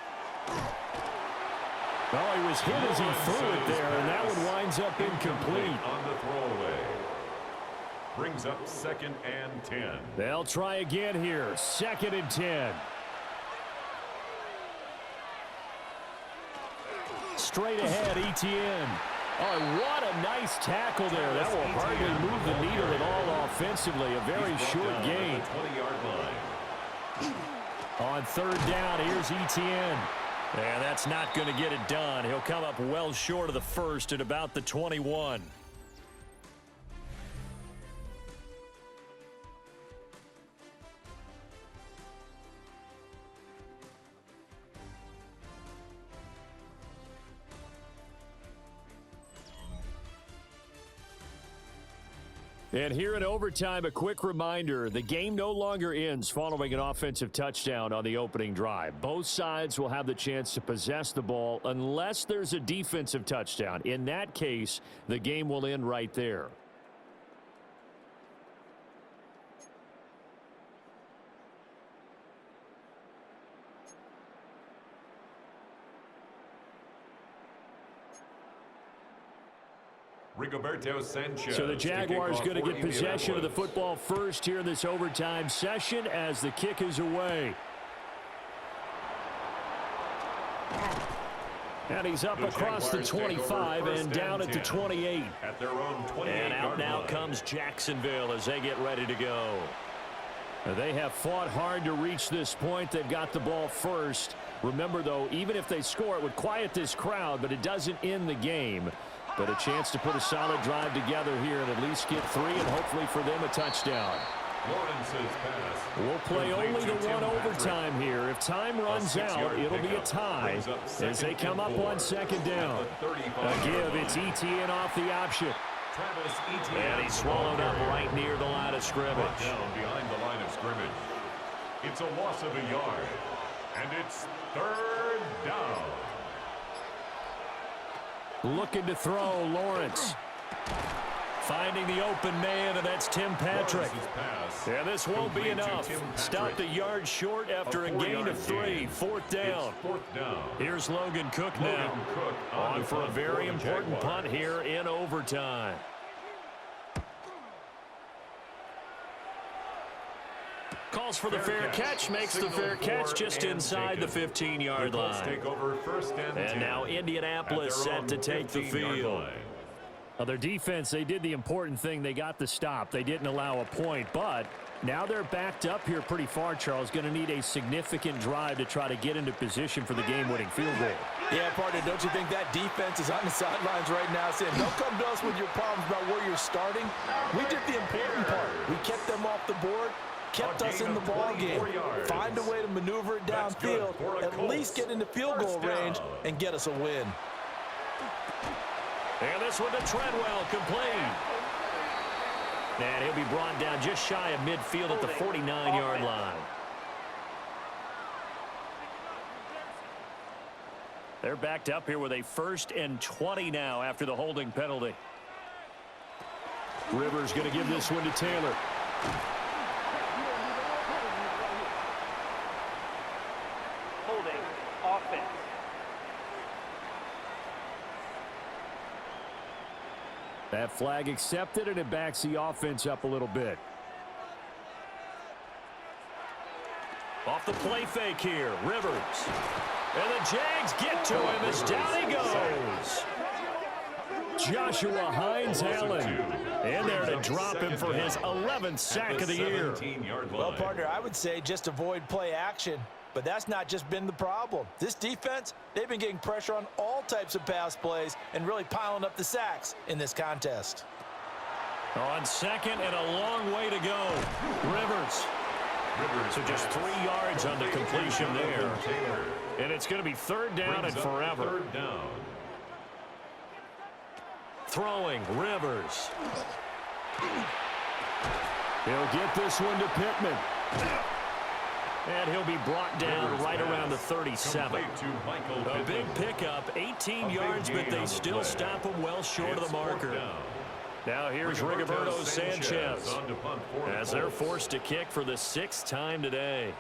Well, he was hit as he threw it there, and that one winds up incomplete. On the throwaway. Brings up 2nd and 10. They'll try again here. 2nd and 10. Straight ahead, Etienne. Oh, what a nice tackle there. That will hardly move the needle at all offensively. A very short gain. 20-yard line. On 3rd down, here's Etienne. And that's not going to get it done. He'll come up well short of the first at about the 21. And here in overtime, a quick reminder, the game no longer ends following an offensive touchdown on the opening drive. Both sides will have the chance to possess the ball unless there's a defensive touchdown. In that case, the game will end right there. Rigoberto Sanchez. So the Jaguars going to get possession of the football first here in this overtime session as the kick is away. And he's up across the 25 and down at the 28. At their own 28. And out now comes Jacksonville as they get ready to go. They have fought hard to reach this point. They've got the ball first. Remember, though, even if they score, it would quiet this crowd, but it doesn't end the game. But a chance to put a solid drive together here and at least get 3 and hopefully for them a touchdown. Lawrence's pass. We'll play only the one overtime here. If time runs out, it'll be a tie as they come up on 2nd down. A give, it's Etienne off the option. And he's swallowed up right near the line of scrimmage. Down behind the line of scrimmage. It's a loss of a yard. And it's 3rd down. Looking to throw, Lawrence. Finding the open man, and that's Tim Patrick. Yeah, this won't be enough. Stopped a yard short after a gain of 3. 4th down. Here's Logan Cook now. On for a very important punt here in overtime. Calls for the fair catch, makes the fair catch just inside the 15-yard line. And now Indianapolis set to take the field. Now their defense, they did the important thing. They got the stop. They didn't allow a point, but now they're backed up here pretty far, Charles. Going to need a significant drive to try to get into position for the game-winning field goal. Yeah, partner, don't you think that defense is on the sidelines right now saying, don't come to us with your problems about where you're starting? We did the important part. We kept them off the board, kept us in the ball game. Find a way to maneuver it downfield, at least get into field goal range, and get us a win. And this one to Treadwell, complete. And he'll be brought down just shy of midfield at the 49-yard line. They're backed up here with a 1st and 20 now after the holding penalty. Rivers going to give this one to Taylor. Holding offense. That flag accepted, and it backs the offense up a little bit. Off the play fake here, Rivers. And the Jags get to him as down he goes. Joshua Hines-Allen in there to drop him for his 11th sack of the year. Well, partner, I would say just avoid play action. But that's not just been the problem. This defense, they've been getting pressure on all types of pass plays and really piling up the sacks in this contest. On 2nd and a long way to go. Rivers. So just 3 yards on the completion there. And it's going to be 3rd down and forever. Throwing, Rivers. He'll get this one to Pittman. And he'll be brought down right around the 37. A big pickup, 18 yards, but they still stop him well short of the marker. Now here's Rigoberto Sanchez as they're forced to kick for the 6th time today.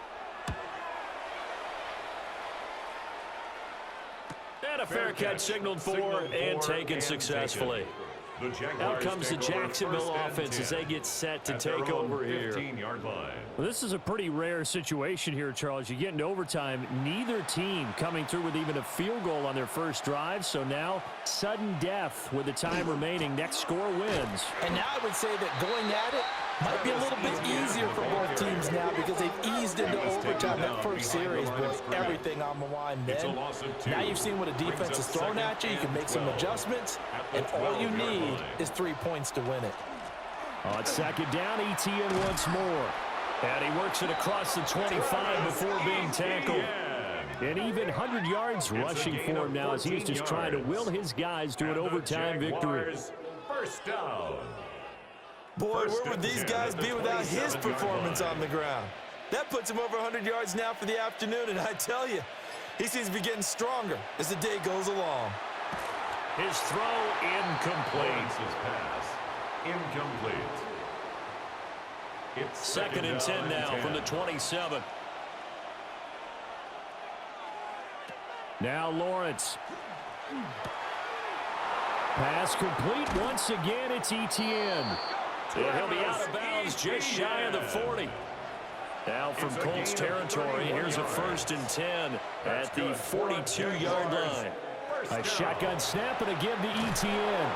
a fair catch signaled for and taken successfully. Out comes the Jacksonville offense as they get set to take over here. Well, this is a pretty rare situation here, Charles. You get into overtime, neither team coming through with even a field goal on their first drive. So now, sudden death with the time remaining. Next score wins. And now I would say that going at it might be a little bit easier for both teams now because they've eased into overtime. That first series was everything on the line then. Now you've seen what a defense is thrown at you. You can make some adjustments, and all you need is 3 points to win it. On second down, ETN once more. And he works it across the 25 before being tackled. And even 100 yards rushing for him now as he's just trying to will his guys to an overtime victory. First down. Boy, where would these guys be without his performance on the ground? That puts him over 100 yards now for the afternoon, and I tell you, he seems to be getting stronger as the day goes along. His throw incomplete. His pass incomplete. It's Second and 10 now from the 27. Now Lawrence. Pass complete once again. It's ETN. And he'll be out of bounds just shy of the 40. Now from Colts territory, here's a 1st and 10 at the 42-yard line. A shotgun snap and again to ETN.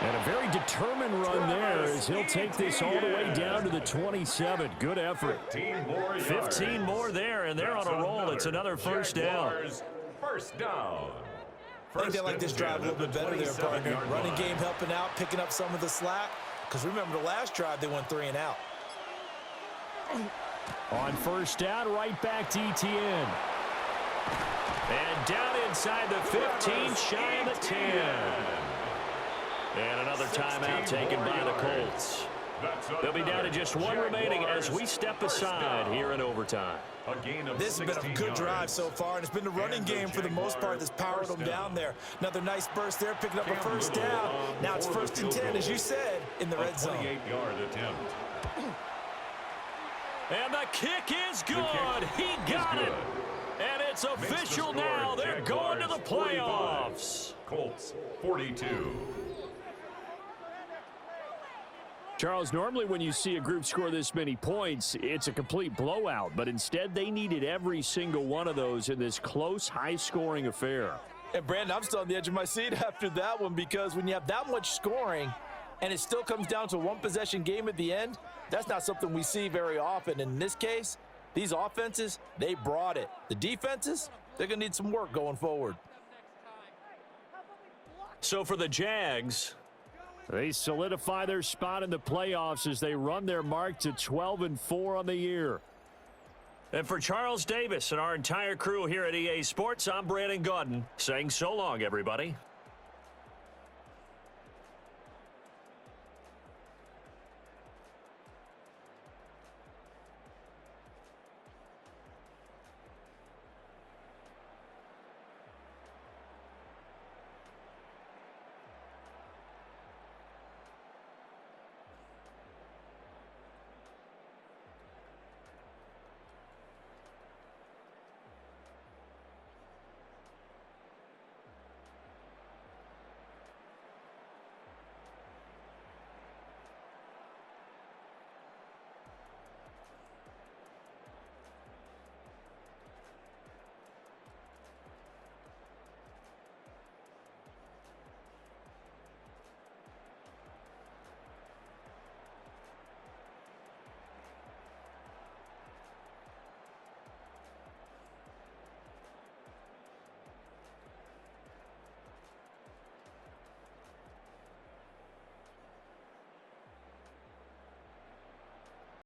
And a very determined run there as he'll take this all the way down to the 27. Good effort. 15 more there, and they're on a roll. It's another first down. First down. I think they like this drive a little bit better there, partner. Running game helping out, picking up some of the slack. Because remember, the last drive, they went 3 and out. On first down, right back to ETN. And down inside the 15, shy of the 10. And another timeout taken by the Colts. They'll be down to just one remaining as we step aside here in overtime. This has been a good drive so far, and it's been the running game for the most part that's powered them down there. Another nice burst there, picking up a first down. Now it's 1st and 10, as you said, in the red zone. 28-yard attempt. And the kick is good. He got it. And it's official now. They're going to the playoffs. Colts 42. Charles, normally when you see a group score this many points, it's a complete blowout. But instead, they needed every single one of those in this close, high-scoring affair. And, Brandon, I'm still on the edge of my seat after that one because when you have that much scoring and it still comes down to a one-possession game at the end, that's not something we see very often. In this case, these offenses, they brought it. The defenses, they're going to need some work going forward. So for the Jags, they solidify their spot in the playoffs as they run their mark to 12-4 on the year. And for Charles Davis and our entire crew here at EA Sports, I'm Brandon Gaudin saying so long, everybody.